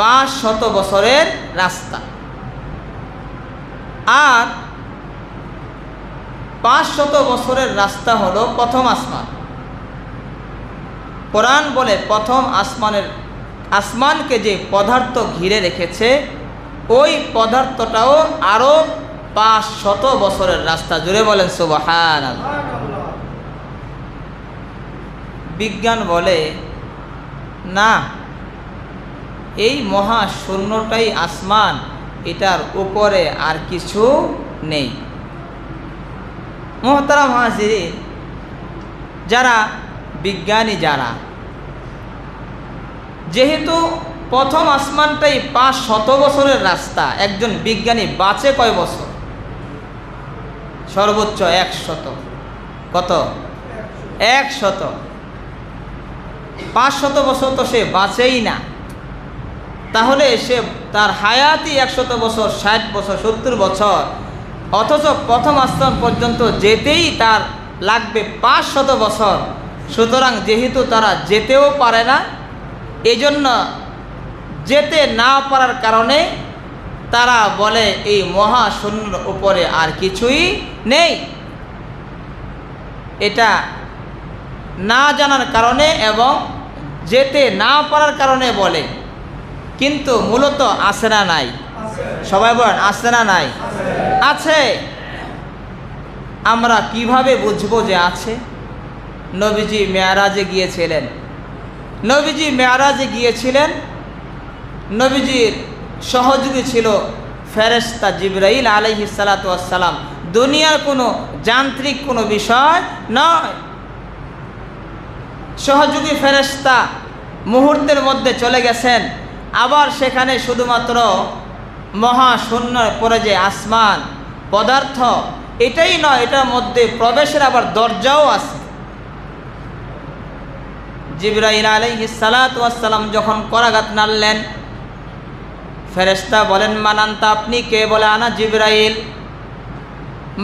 500 বছরের রাস্তা। আর 500 বছরের রাস্তা হলো প্রথম আসমান। কোরআন বলে প্রথম আসমানকে যে পদার্থ ঘিরে রেখেছে, ওই পদার্থটাও আরো 500 বছরের রাস্তা। জুড়ে বলেন সুবহানাল্লাহ। বিজ্ঞান বলে না, এই মহাশূন্যটাই আসমান, এটার উপরে আর কিছু নেই। মুহতারাম হাজিরিন, যারা বিজ্ঞানী, যেহেতু প্রথম আসমানটাই 500 বছরের রাস্তা, একজন বিজ্ঞানী বাঁচে কয় বছর? সর্বোচ্চ 100। কত? 100। 500 বছর তো সে বাঁচেই না, তাহলে সে তার হায়াতই 100 বছর, 60 বছর, 70 বছর, অথচ প্রথম আসমান পর্যন্ত যেতেই তার লাগবে 500 বছর। সুতরাং যেহেতু তারা যেতেও পারে না, এজন্য যেতে না পারার কারণে তারা বলে এই মহাশূন্যের উপরে আর কিছুই নেই। এটা না জানার কারণে এবং যেতে না পারার কারণে বলে, কিন্তু মূলত আছে না নাই? সবাই বলেন, আছে না নাই? আছে। আমরা কিভাবে বুঝবো যে আছে? নবীজি মেরাজে গিয়েছিলেন। নবীজির সহযোগী ছিল ফেরেশতা জিবরাইল আলাইহিস সালাতু ওয়াস সালাম। দুনিয়ার কোনো যান্ত্রিক কোনো বিষয় নয়। সহযোগী ফেরেশতা মুহূর্তের মধ্যে চলে গেছেন। আবার সেখানে শুধুমাত্র মহাশূন্যের পরে যে আসমান পদার্থ, এটাই নয়, এটার মধ্যে প্রবেশের আবার দরজাও আছে। জিবরাইল আলাইহিস সালাতু ওয়াস সালাম যখন করাঘাত নাড়লেন, ফেরেশতা বলেন, মান আনতা, আপনি কে? বলে, আনা জিবরাইল।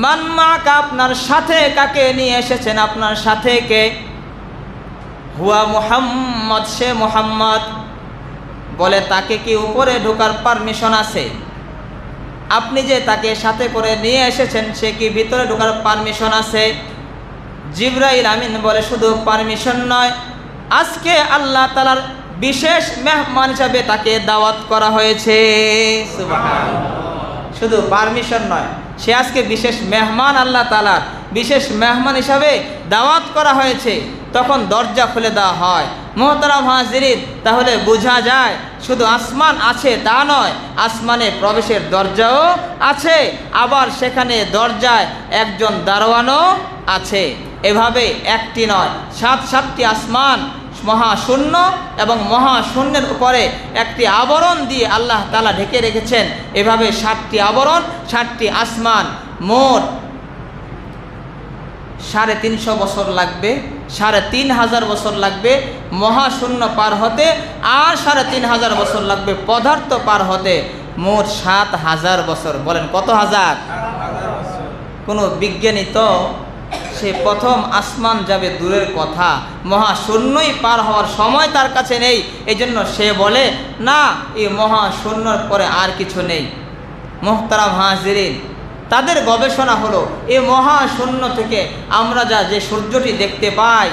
মান মাকা, আপনার সাথে কাকে নিয়ে এসেছেন? আপনার সাথে কে? হুয়া মুহাম্মদ, সে মুহাম্মদ। বলে, তাকে কি উপরে ঢোকার পারমিশন আছে? আপনি যে তাকে সাথে করে নিয়ে এসেছেন, সে কি ভিতরে ঢোকার পারমিশন আছে? জিবরাইল আমিন বলে, শুধু পারমিশন নয়, আজকে আল্লাহ তাআলার বিশেষ মেহমান হিসাবে তাকে দাওয়াত করা হয়েছে। সুবহানাল্লাহ। শুধু পারমিশন নয়, সে আজকে বিশেষ মেহমান, আল্লাহ তাআলার বিশেষ মেহমান হিসাবে দাওয়াত করা হয়েছে। তখন দরজা খুলে দেওয়া হয়। মুহতারাম হাজিরিন, তাহলে বোঝা যায় শুধু আসমান আছে তা নয়, আসমানে প্রবেশের দরজাও আছে, আবার সেখানে দরজায় একজন দারোয়ানও আছে। এভাবে একটি নয়, 7টি আসমান, মহাশূন্য এবং মহাশূন্যের উপরে একটি আবরণ দিয়ে আল্লাহ তাআলা ঢেকে রেখেছেন। এভাবে 7টি আবরণ, 7টি আসমান, মোট 350 বছর লাগবে, 3500 বছর লাগবে মহাশূন্য পার হতে, আর 3500 বছর লাগবে পদার্থ পার হতে, মোট 7000 বছর। বলেন কত হাজার? কোনো বিজ্ঞানী তো সে প্রথম আসমান যাবে দূরের কথা, মহাশূন্যই পার হওয়ার সময় তার কাছে নেই। এই জন্য সে বলে না, এই মহাশূন্যর পরে আর কিছু নেই। মুহতারাম হাজিরিন, তাদের গবেষণা হলো এই মহাশূন্য থেকে আমরা যে সূর্যটি দেখতে পাই,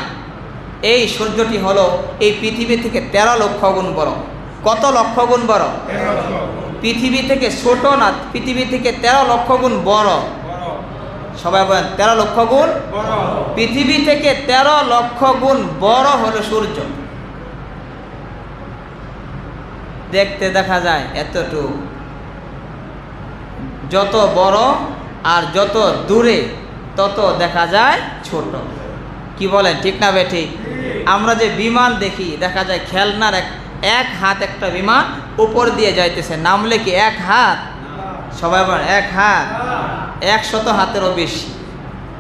এই সূর্যটি হলো এই পৃথিবী থেকে 13 লক্ষ গুণ বড়। কত লক্ষ গুণ বড়? পৃথিবী থেকে ছোট না, পৃথিবী থেকে 13 লক্ষ গুণ বড়। সবাই বলেন 13 লক্ষ গুণ। পৃথিবী থেকে 13 লক্ষ গুণ বড় হলো সূর্য। দেখতে দেখা যায় এতটুকু, যত বড় আর যত দূরে তত দেখা যায় ছোট। কি বলেন, ঠিক না বেঠিক? আমরা যে বিমান দেখি, দেখা যায় খেলনার এক হাত একটা বিমান উপর দিয়ে যাইতেছে, নামলে কি এক হাত? সবাই বলেন এক হাত, 100 হাতেরও বেশি।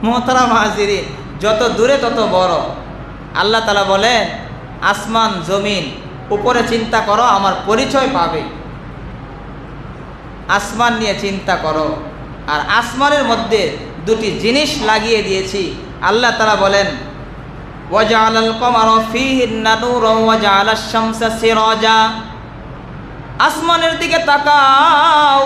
মুহতারাম হাজিরিন, যত দূরে তত বড়। আল্লাহ তাআলা বলেন আসমান জমিন উপরে চিন্তা করো, আমার পরিচয় পাবে। আসমান নিয়ে চিন্তা করো, আর আসমানের মধ্যে দুটি জিনিস লাগিয়ে দিয়েছি। আল্লাহ তাআলা বলেন ওয়াজআলাল কমারা ফীহিন্না নূরান ওয়াজআলাশ শামসা সিরাজা। আসমানের দিকে তাকাও,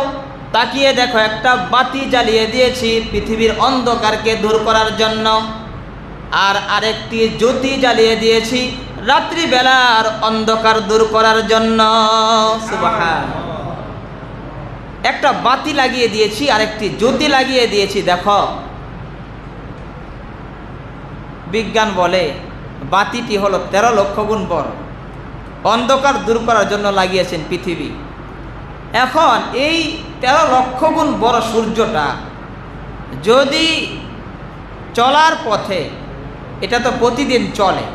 তাকিয়ে দেখো একটা বাতি জ্বালিয়ে দিয়েছি পৃথিবীর অন্ধকারকে দূর করার জন্য, আর আরেকটি জ্যোতি জ্বালিয়ে দিয়েছি রাত্রিবেলার অন্ধকার দূর করার জন্য। সুবহানাল্লাহ। একটা বাতি লাগিয়ে দিয়েছি, আরেকটি জ্যোতি লাগিয়ে দিয়েছি। দেখো, বিজ্ঞান বলে বাতিটি হলো 13 লক্ষ গুণ বড়, অন্ধকার দূর করার জন্য লাগিয়েছেন পৃথিবী। এখন এই 13 লক্ষ গুণ বড় সূর্যটা যদি চলার পথে, এটা তো প্রতিদিন চলে,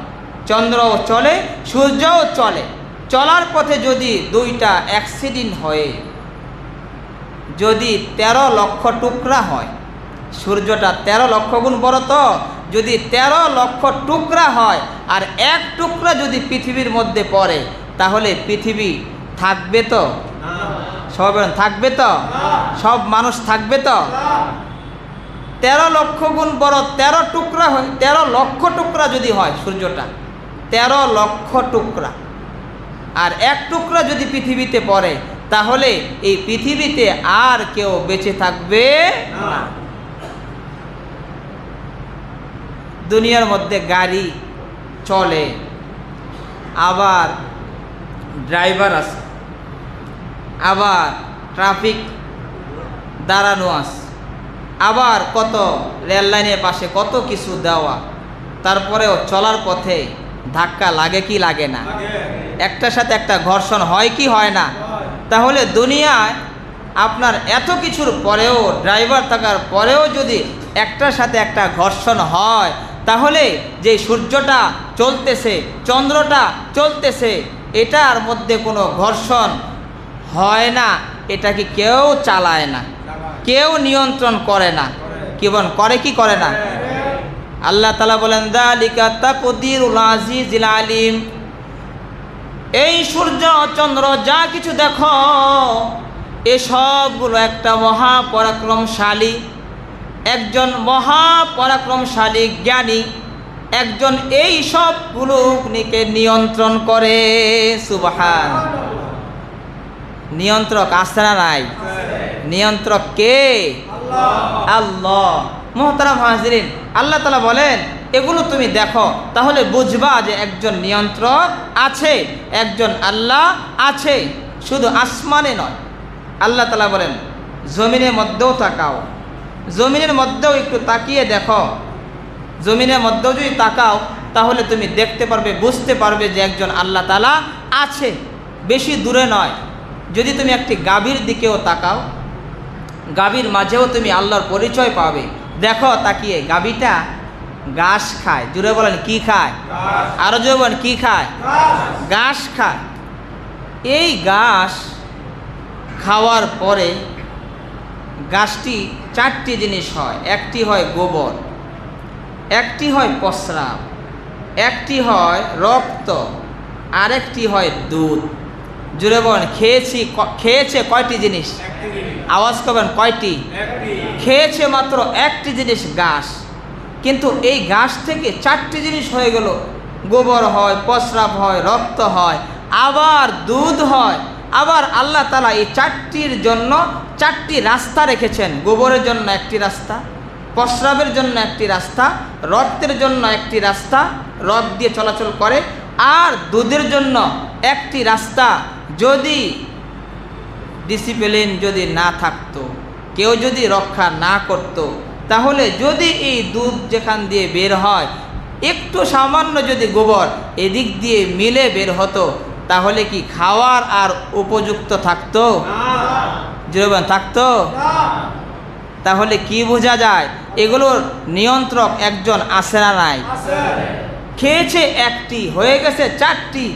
চন্দ্রও চলে সূর্যও চলে, চলার পথে যদি দুইটা অ্যাক্সিডেন্ট হয়ে যদি 13 লক্ষ টুকরা হয়, সূর্যটা 13 লক্ষ গুণ বড়, তো যদি 13 লক্ষ টুকরা হয় আর এক টুকরা যদি পৃথিবীর মধ্যে পড়ে, তাহলে পৃথিবী থাকবে তো? সবাই বলেন থাকবে তো? সব মানুষ থাকবে তো? 13 লক্ষ গুণ বড়, 13 টুকরা হয়, 13 লক্ষ টুকরা যদি হয় সূর্যটা, 13 লক্ষ টুকরা, আর এক টুকরা যদি পৃথিবীতে পড়ে, তাহলে এই পৃথিবীতে আর কেউ বেঁচে থাকবে না। দুনিয়ার মধ্যে গাড়ি চলে, আবার ড্রাইভার আছে, আবার ট্রাফিক দাঁড়ানো আছে, আবার কত রেল লাইনের পাশে কত কিছু দেওয়া, তারপরেও চলার পথে ধাক্কা লাগে কি লাগে না? একটার সাথে একটা ঘর্ষণ হয় কি হয় না? তাহলে দুনিয়ায় আপনার এত কিছুর পরেও, ড্রাইভার থাকার পরেও যদি একটার সাথে একটা ঘর্ষণ হয়, তাহলে যে সূর্যটা চলতেছে, চন্দ্রটা চলতেছে, এটার মধ্যে কোনো ঘর্ষণ হয় না, এটা কি কেউ চালায় না, কেউ নিয়ন্ত্রণ করে না। কি বলেন, করে কি করে না? আল্লাহ তাআলা বলেন যালিকা তাকদীরুল আজিজিল আলিম। এই সূর্য চন্দ্র যা কিছু দেখো, এসবগুলো একটা মহাপরাক্রমশালী, একজন মহাপরাক্রমশালী জ্ঞানী একজন এই সবগুলোকে নিয়ন্ত্রণ করে। সুবহানাল্লাহ। নিয়ন্ত্রক আছে না নাই? নিয়ন্ত্রক কে? আল্লাহ। মুহতারাম হাজিরিন, আল্লাহ তাআলা বলেন এগুলো তুমি দেখো, তাহলে বুঝবা যে একজন নিয়ন্ত্রক আছে, একজন আল্লাহ আছে। শুধু আসমানে নয়, আল্লাহ তাআলা বলেন জমিনের মধ্যেও তাকাও, জমিনের মধ্যেও একটু তাকিয়ে দেখো। জমিনের মধ্যেও যদি তাকাও, তাহলে তুমি দেখতে পারবে, বুঝতে পারবে যে একজন আল্লাহ তাআলা আছে, বেশি দূরে নয়। যদি তুমি একটি গাভীর দিকেও তাকাও, গাভীর মাঝেও তুমি আল্লাহর পরিচয় পাবে। দেখো তাকিয়ে, গাভীটা ঘাস খায়। জুড়ে বলেন কি খায়? আরো জোরে বলেন কি খায়? ঘাস খায়। এই ঘাস খাওয়ার পরে ঘাসটি 4টি জিনিস হয়। একটি হয় গোবর, একটি হয় প্রস্রাব, একটি হয় রক্ত, আরেকটি হয় দুধ। জুড়ে বলেন খেয়েছে কয়টি জিনিস? আওয়াজ করবেন কয়টি? খেয়েছে মাত্র একটি জিনিস, ঘাস। কিন্তু এই ঘাস থেকে 4টি জিনিস হয়ে গেল। গোবর হয়, প্রস্রাব হয়, রক্ত হয়, আবার দুধ হয়। আবার আল্লাহ তাআলা এই 4টির জন্য 4টি রাস্তা রেখেছেন। গোবরের জন্য একটি রাস্তা, প্রস্রাবের জন্য একটি রাস্তা, রক্তের জন্য একটি রাস্তা, রক্ত দিয়ে চলাচল করে, আর দুধের জন্য একটি রাস্তা। যদি ডিসিপ্লিন যদি না থাকতো, কেউ যদি রক্ষা না করত, তাহলে যদি এই দুধ যেখান দিয়ে বের হয়, একটু সামান্য যদি গোবর এদিক দিয়ে মিলে বের হতো, তাহলে কি খাওয়ার আর উপযুক্ত থাকতো? জীবন থাকতো? তাহলে কি বোঝা যায়? এগুলোর নিয়ন্ত্রক একজন আছে না নাই? খেয়েছে একটি, হয়ে গেছে 4টি।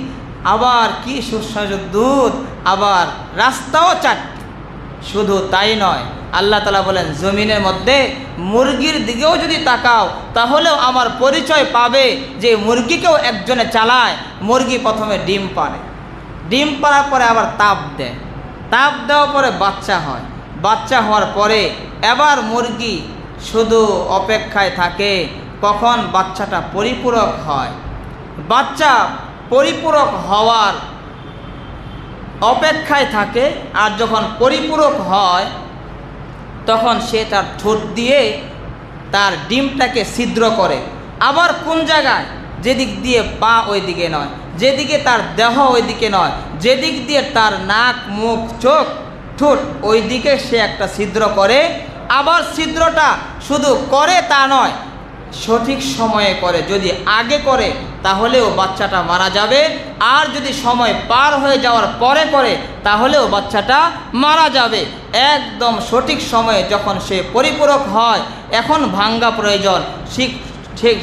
আবার কি সুস্বাদু দুধ, আবার রাস্তাও চারটি। শুধু তাই নয়, আল্লাহ তাআলা বলেন জমিনের মধ্যে মুরগির দিকেও যদি তাকাও তাহলেও আমার পরিচয় পাবে যে মুরগিকেও একজনে চালায়। মুরগি প্রথমে ডিম পাড়ে, ডিম পাড়ার পরে আবার তাপ দেয়, তাপ দেওয়ার পরে বাচ্চা হয়, বাচ্চা হওয়ার পরে এবার মুরগি শুধু অপেক্ষায় থাকে কখন বাচ্চাটা পরিপূরক হয়। বাচ্চা পরিপূরক হওয়ার অপেক্ষায় থাকে, আর যখন পরিপূরক হয় তখন সে তার ঠোঁট দিয়ে তার ডিমটাকে ছিদ্র করে। আবার কোন জায়গায়? যেদিক দিয়ে পা ওই দিকে নয়, যেদিকে তার দেহ ওই দিকে নয়, যেদিক দিয়ে তার নাক, মুখ, চোখ, ঠোঁট ওই দিকে সে একটা ছিদ্র করে। আবার ছিদ্রটা শুধু করে তা নয়, সঠিক সময়ে করে। যদি আগে করে তাহলেও বাচ্চাটা মারা যাবে, আর যদি সময় পার হয়ে যাওয়ার পরে করে তাহলেও বাচ্চাটা মারা যাবে। একদম সঠিক সময়ে যখন সে পরিপূরক হয়, এখন ভাঙ্গা প্রয়োজন, ঠিক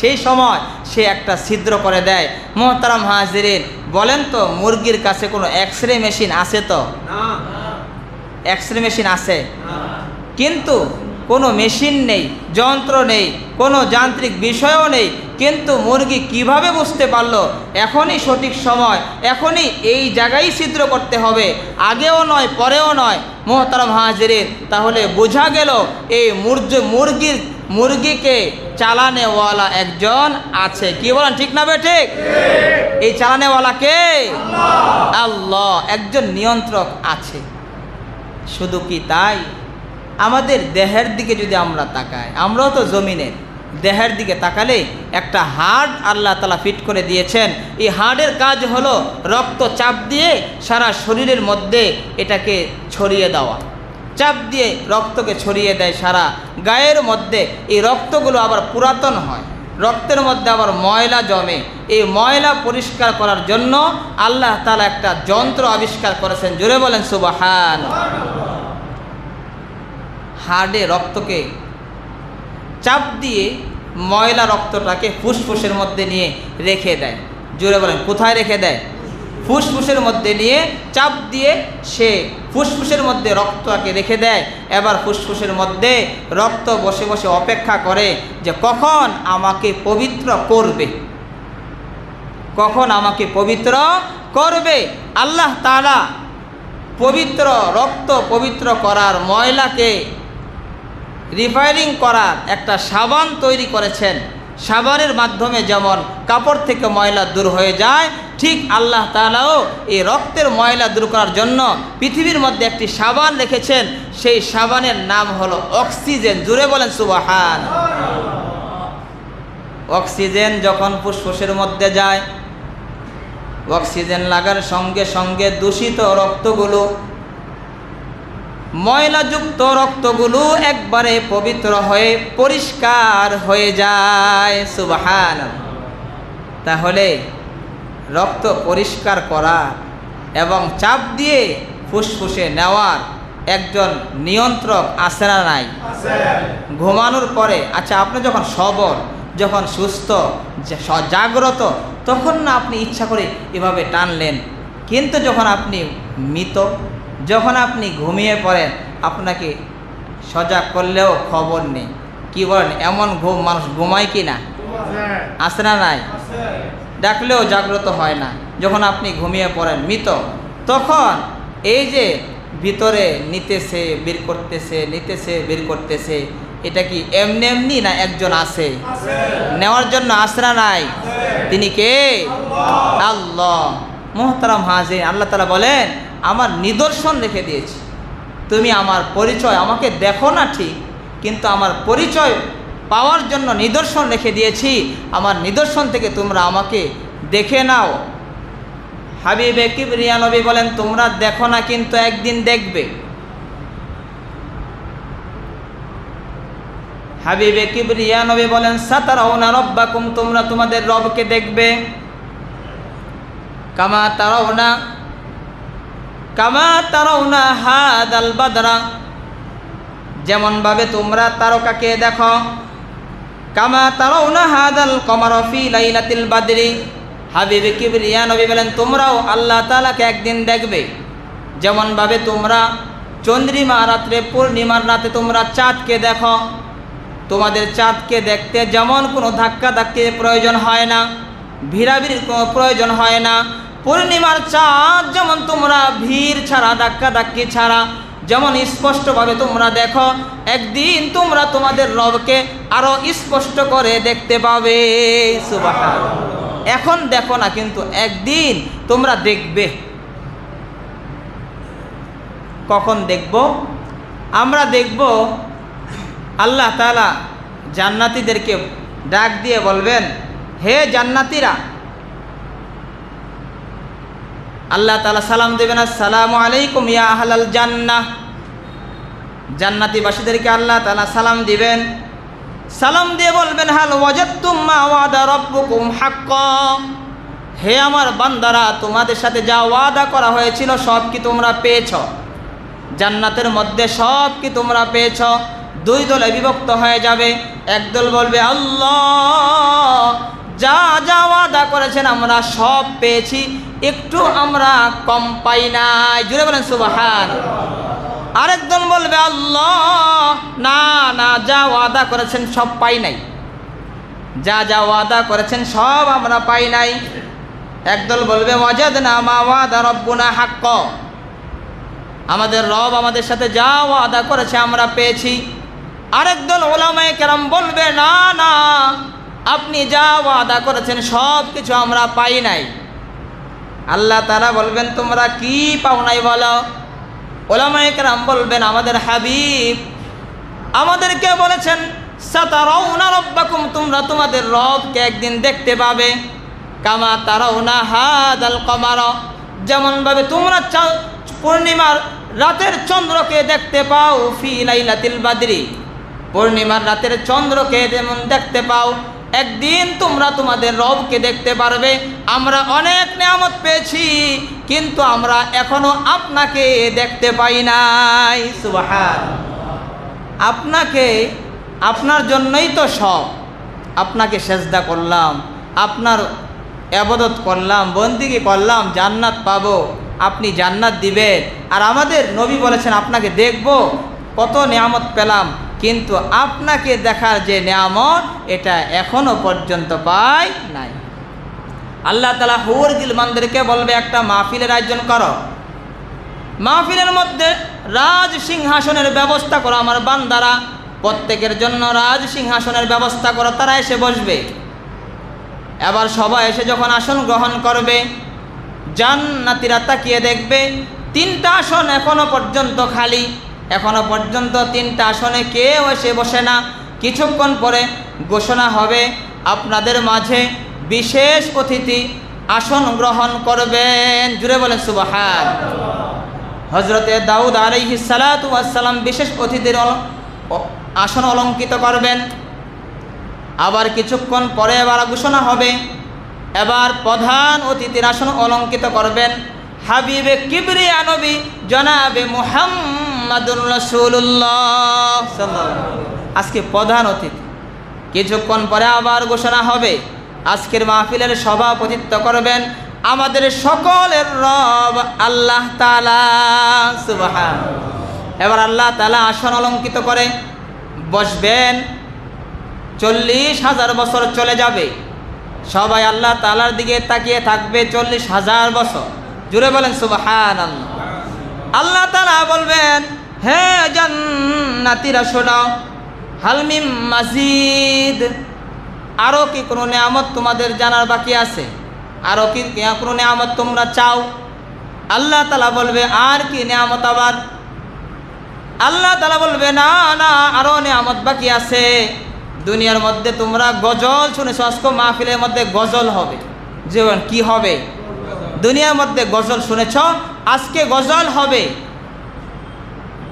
সেই সময় সে একটা ছিদ্র করে দেয়। মোহতারাম হাজিরিন, বলেন তো মুরগির কাছে কোনো এক্সরে মেশিন আছে? তো এক্সরে মেশিন আছে, কিন্তু কোনো মেশিন নেই, যন্ত্র নেই, কোনো যান্ত্রিক বিষয়ও নেই। কিন্তু মুরগি কিভাবে বুঝতে পারলো এখনই সঠিক সময়, এখনই এই জায়গায় ছিদ্র করতে হবে, আগেও নয় পরেও নয়? মোহতারাম হাজিরিন, তাহলে বোঝা গেল এই মুরগিকে চালানেওয়ালা একজন আছে। কি বলেন, ঠিক না ঠিক? এই চালানেওয়ালা কে? আল্লাহ, একজন নিয়ন্ত্রক আছে। শুধু কি তাই, আমাদের দেহের দিকে যদি আমরা তাকাই, আমরাও তো জমিনের, দেহের দিকে তাকালে একটা হাড় আল্লাহ তাআলা ফিট করে দিয়েছেন। এই হাড়ের কাজ হলো রক্ত চাপ দিয়ে সারা শরীরের মধ্যে এটাকে ছড়িয়ে দেওয়া, চাপ দিয়ে রক্তকে ছড়িয়ে দেয় সারা গায়ের মধ্যে। এই রক্তগুলো আবার পুরাতন হয়, রক্তের মধ্যে আবার ময়লা জমে। এই ময়লা পরিষ্কার করার জন্য আল্লাহ তাআলা একটা যন্ত্র আবিষ্কার করেছেন। জোরে বলেন সুবহান। হাড়ে রক্তকে চাপ দিয়ে ময়লা রক্তটাকে ফুসফুসের মধ্যে নিয়ে রেখে দেয়। জোরে বলেন, কোথায় রেখে দেয়? ফুসফুসের মধ্যে নিয়ে চাপ দিয়ে সে ফুসফুসের মধ্যে রক্তটাকে রেখে দেয়। এবার ফুসফুসের মধ্যে রক্ত বসে বসে অপেক্ষা করে যে কখন আমাকে পবিত্র করবে, কখন আমাকে পবিত্র করবে। আল্লাহ তাআলা পবিত্র রক্ত পবিত্র করার, ময়লাকে রিফাইনিং করার একটা সাবান তৈরি করেছেন। সাবানের মাধ্যমে যেমন কাপড় থেকে ময়লা দূর হয়ে যায়, ঠিক আল্লাহ তাআলাও এই রক্তের ময়লা দূর করার জন্য পৃথিবীর মধ্যে একটি সাবান রেখেছেন। সেই সাবানের নাম হলো অক্সিজেন। জুড়ে বলেন সুবহান। অক্সিজেন যখন ফুসফুসের মধ্যে যায়, অক্সিজেন লাগার সঙ্গে সঙ্গে দূষিত রক্তগুলো, ময়লাযুক্ত রক্তগুলো একবারে পবিত্র হয়ে পরিষ্কার হয়ে যায়। সুবহানাল্লাহ। তাহলে রক্ত পরিষ্কার করা এবং চাপ দিয়ে ফুসফুসে নেওয়ার একজন নিয়ন্ত্রক আছে না নাই? ঘুমানোর পরে, আচ্ছা আপনি যখন সবল, যখন সুস্থ, জাগ্রত, তখন না আপনি ইচ্ছা করে এভাবে টানলেন। কিন্তু যখন আপনি মৃত, যখন আপনি ঘুমিয়ে পড়েন, আপনাকে সজাগ করলেও খবর নেই। কি বলেন, এমন ঘুম মানুষ ঘুমায় কি না? আছে না নাই? ডাকলেও জাগ্রত হয় না। যখন আপনি ঘুমিয়ে পড়েন মৃত, তখন এই যে ভিতরে নিতেছে বের করতেছে, নিতেছে বের করতেছে, এটা কি এমনি এমনি না একজন আছে নেওয়ার জন্য? আছে না নাই? তিনি কে? আল্লাহ। মুহতারাম হাজির, আল্লাহ তাআলা বলেন আমার নিদর্শন রেখে দিয়েছি, তুমি আমার পরিচয় আমাকে দেখো না ঠিক, কিন্তু আমার পরিচয় পাওয়ার জন্য নিদর্শন রেখে দিয়েছি। আমার নিদর্শন থেকে তোমরা আমাকে দেখে নাও। হাবিবে কিবরিয়া নবী বলেন তোমরা দেখো না, কিন্তু একদিন দেখবে। হাবিবে কিবরিয়া নবী বলেন সাতারাউনা রাব্বাকুম, তোমরা তোমাদের রবকে দেখবে। কামা তারাউনা হাদাল বাদরা, যেমন ভাবে তোমরা তারকাকে দেখো। কামা তারাউনা হাদাল কমার ফি লাইলাতিল বাদরি, হাবিবে কিবরিয়া নবী বলেন, তোমরাও আল্লাহ তাআলাকে একদিন দেখবে, যেমনভাবে তোমরা চন্দ্রিমা রাত্রে, পূর্ণিমার রাতে তোমরা চাঁদকে দেখো। তোমাদের চাঁদকে দেখতে যেমন কোনো ধাক্কা ধাক্কির প্রয়োজন হয় না, ভিড়াভিড়ির কোনো প্রয়োজন হয় না, পূর্ণিমার চাঁদ যেমন তোমরা ভিড় ছাড়া, ধাক্কা ধাক্কি ছাড়া যেমন স্পষ্টভাবে তোমরা দেখো, একদিন তোমরা তোমাদের রবকে আরো স্পষ্ট করে দেখতে পাবে। সুবহানাল্লাহ। এখন দেখো না, কিন্তু একদিন তোমরা দেখবে। কখন দেখব? আমরা দেখব আল্লাহ তাআলা জান্নাতীদেরকে ডাক দিয়ে বলবেন, হে জান্নাতীরা, আল্লাহ তাআলা সালাম দেবেন, আসসালামু আলাইকুম ইয়া আহলাল জান্নাহ। জান্নাতীবাসীদেরকে আল্লাহ তাআলা সালাম দিবেন, সালাম দিয়ে বলবেন, হাল ওয়াজাদতুম মা ওয়াদা রাব্বুকুম হাক্কান। হে আমার বান্দারা, তোমাদের সাথে যা ওয়াদা করা হয়েছিল সব কি তোমরা পেয়েছ? জান্নাতের মধ্যে সব কি তোমরা পেয়েছ? দুই দলে বিভক্ত হয়ে যাবে। একদল বলবে, আল্লাহ যা যা ওয়াদা করেছেন আমরা সব পেয়েছি, একটু আমরা কম পাই নাই। জুড়ে বলেন সুবহানাল্লাহ। আরেক দল বলবে, আল্লাহ না না, যা ওয়াদা করেছেন সব পাই নাই, যা যা ওয়াদা করেছেন সব আমরা পাই নাই। একদল বলবে, ওয়াজাদনা মা ওয়াদা রাব্বুনা হাক্কান, আমাদের রব আমাদের সাথে যা ওয়াদা করেছে আমরা পেয়েছি। আরেক দল উলামায়ে কেরাম বলবে, না না, আপনি যা ওয়াদা করেছেন সব কিছু আমরা পাই নাই। আল্লাহ তাআলা বলবেন, তোমরা কি পাও নাই বলো? উলামায়ে কেরাম বলবেন, আমাদের হাবিব আমাদেরকে বলেছেন, সাতারাউনা রাব্বাকুম, তোমরা তোমাদের রবকে একদিন দেখতে পাবে। কামা তারাউনা হাদাল কমার, যেমনভাবে তোমরা পূর্ণিমার রাতের চন্দ্রকে দেখতে পাও, ফি লাইলাতিল বাদরি, পূর্ণিমার রাতের চন্দ্রকে যেমন দেখতে পাও, একদিন তোমরা তোমাদের রবকে দেখতে পারবে। আমরা অনেক নিয়ামত পেয়েছি, কিন্তু আমরা এখনো আপনাকে দেখতে পাই নাই। সুবহানাল্লাহ। আপনাকে, আপনার জন্যই তো সব। আপনাকে সেজদা করলাম, আপনার ইবাদত করলাম, বন্দেগী করলাম, জান্নাত পাবো, আপনি জান্নাত দিবেন। আর আমাদের নবী বলেছেন আপনাকে দেখব, কত নিয়ামত পেলাম, কিন্তু আপনাকে দেখার যে নিয়ামত এটা এখনো পর্যন্ত পাই নাই। আল্লাহ তাআলা হুর গিলমানদেরকে বলবে, একটা মাহফিলের আয়োজন করো, মাহফিলের মধ্যে রাজ সিংহাসনের ব্যবস্থা করো। আমার বান্দারা, প্রত্যেকের জন্য রাজ সিংহাসনের ব্যবস্থা করো, তারা এসে বসবে। এবার সবাই এসে যখন আসন গ্রহণ করবে, জান্নাতীরা তাকিয়ে দেখবে 3টা আসন এখনো পর্যন্ত খালি, এখনো পর্যন্ত 3টা আসনে কেউ এসে বসে না। কিছুক্ষণ পরে ঘোষণা হবে, আপনাদের মাঝে বিশেষ অতিথি আসন গ্রহণ করবেন। জুড়ে বলেন সুবহানাল্লাহ। হযরতে দাউদ আলাইহিস সালাতু ওয়াস সালাম বিশেষ অতিথির আসন অলঙ্কৃত করবেন। আবার কিছুক্ষণ পরে এবার ঘোষণা হবে, এবার প্রধান অতিথির আসন অলঙ্কৃত করবেন হাবিবে কিবরিয়া নবী জনাবে মুহাম্মাদুর রাসূলুল্লাহ সাল্লাল্লাহু আলাইহি ওয়াসাল্লাম, আজকে প্রধান অতিথি। কিছুক্ষণ পরে আবার ঘোষণা হবে, আজকের মাহফিলের সভাপতিত্ব করবেন আমাদের সকলের রব আল্লাহ তাআলা। সুবহানাল্লাহ। এবার আল্লাহ তাআলা আসন অলঙ্কৃত করে বসবেন। 40,000 বছর চলে যাবে, সবাই আল্লাহ তাআলার দিকে তাকিয়ে থাকবে 40,000 বছর। জুড়ে বলেন সুবহানাল্লাহ। আল্লাহ তাআলা বলবেন, হে জান্নাতীরা শোনো, হাল মিন মাজিদ, আরও কি কোনো নিয়ামত তোমাদের জানার বাকি আছে? আরও কি কোনো নিয়ামত তোমরা চাও? আল্লাহ তাআলা বলবে, আর কি নিয়ামত? আবার আল্লাহ তাআলা বলবে, না না, আরও নিয়ামত বাকি আছে। দুনিয়ার মধ্যে তোমরা গজল শুনেছো, আজকে মাহফিলের মধ্যে গজল হবে। যেমন কি হবে? দুনিয়ার মধ্যে গজল শুনেছ, আজকে গজল হবে।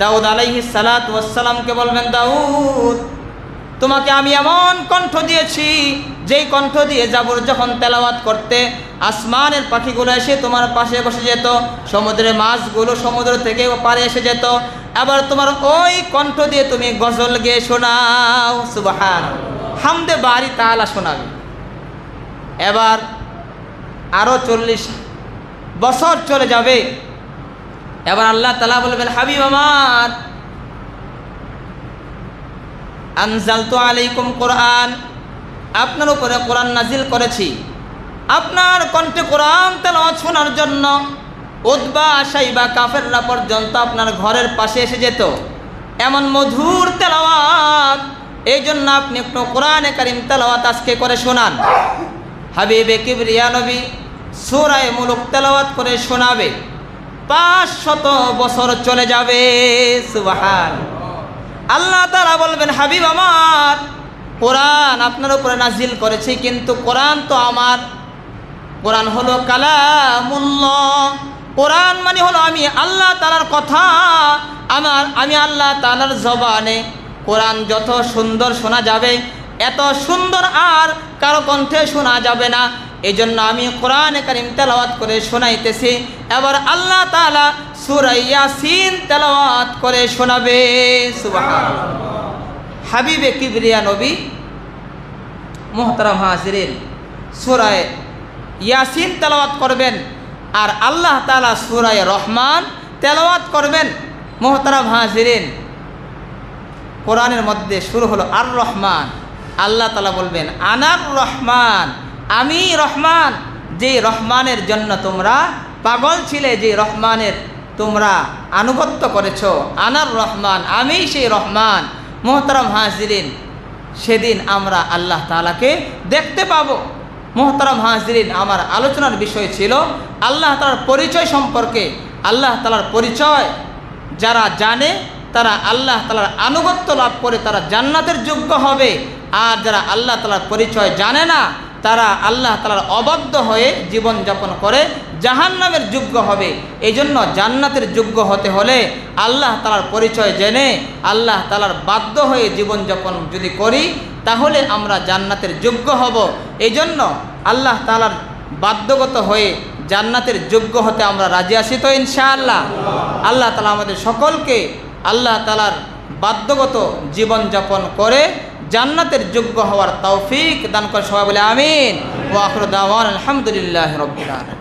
দাউদ আলাইহিস সালাতু ওয়াস সালামকে বলবেন, দাউদ তোমাকে আমি এমন কণ্ঠ দিয়েছি, যেই কণ্ঠ দিয়ে জাবর যখন তেলাওয়াত করতে আসমানের পাখিগুলো এসে তোমার পাশে বসে যেত, সমুদ্রের মাছগুলো সমুদ্র থেকে পারে এসে যেত। আবার তোমার ওই কণ্ঠ দিয়ে তুমি গজল গেয়ে শোনাও। সুবহানাল্লাহ। হামদে বারি তাআলা শোনাবে। এবার আরও 40 বছর চলে যাবে। এবার আল্লাহ তাআলা বলবেন, হাবিব আমার, আনজালতু আলাইকুম কোরআন, আপনার উপরে কোরআন নাজিল করেছি, আপনার কণ্ঠে কোরআন তেলাওয়াত শোনার জন্য উতবা সাইবা কাফেররা পর্যন্ত আপনার ঘরের পাশে এসে যেত, এমন মধুর তেলাওয়াত। এই জন্য আপনি একটু কোরআনে কারিম তেলাওয়াত আজকে করে শোনান। হাবিবে কিবরিয়া নবী সূরা মুলক তেলাওয়াত করে শোনাবে, 500 বছর চলে যাবে। সুবহানাল্লাহ। আল্লাহ তাআলা বলবেন, হাবিব আমার, কোরআন আপনার উপরে নাজিল করেছি, কিন্তু কোরআন তো আমার, কোরআন হলো কালামুল্লাহ, কোরআন মানে হলো আমি আল্লাহ তাআলার কথা, আমি আল্লাহ তাআলার জবানে। কোরআন যত সুন্দর শোনা যাবে, এত সুন্দর আর কারো কণ্ঠে শোনা যাবে না। এই জন্য আমি কোরআনে কারিম তেলাওয়াত করে শোনাইতেছি। এবার আল্লাহ তাআলা সূরা ইয়াসিন তেলাওয়াত করে শোনাবে। সুবহানাল্লাহ। হাবিবে কিবরিয়া নবী মুহতারাম হাজিরিন সূরা ইয়াসিন তেলাওয়াত করবেন, আর আল্লাহ তাআলা সূরা রহমান তেলাওয়াত করবেন। মুহতারাম হাজিরিন, কোরআনের মধ্যে শুরু হলো আর রহমান। আল্লাহ তাআলা বলবেন, আনার রহমান, আমি রহমান, যে রহমানের জন্য তোমরা পাগল ছিলে, যে রহমানের তোমরা আনুগত্য করেছ, আনার রহমান, আমি সেই রহমান। মুহতারাম হাজিরিন, সেদিন আমরা আল্লাহ তাআলাকে দেখতে পাবো। মুহতারাম হাজিরিন, আমার আলোচনার বিষয় ছিল আল্লাহ তাআলার পরিচয় সম্পর্কে। আল্লাহ তাআলার পরিচয় যারা জানে তারা আল্লাহ তাআলার আনুগত্য লাভ করে তারা জান্নাতের যোগ্য হবে, আর যারা আল্লাহ তাআলার পরিচয় জানে না তারা আল্লাহ তাআলার অবাধ্য হয়ে জীবনযাপন করে জাহান্নামের যোগ্য হবে। এই জন্য জান্নাতের যোগ্য হতে হলে আল্লাহ তাআলার পরিচয় জেনে আল্লাহ তাআলার বাধ্য হয়ে জীবনযাপন যদি করি, তাহলে আমরা জান্নাতের যোগ্য হব। এই জন্য আল্লাহ তাআলার বাধ্যগত হয়ে জান্নাতের যোগ্য হতে আমরা রাজি আছি তো ইনশাআল্লাহ। আল্লাহ তাআলা আমাদের সকলকে আল্লাহ তাআলার বাধ্যগত জীবনযাপন করে জান্নাতের যোগ্য হওয়ার তৌফিক দান করে। সবাই বলে আমিন। ওয়া আখিরু দাওয়ানা আলহামদুলিল্লাহি রাব্বিল আলামিন।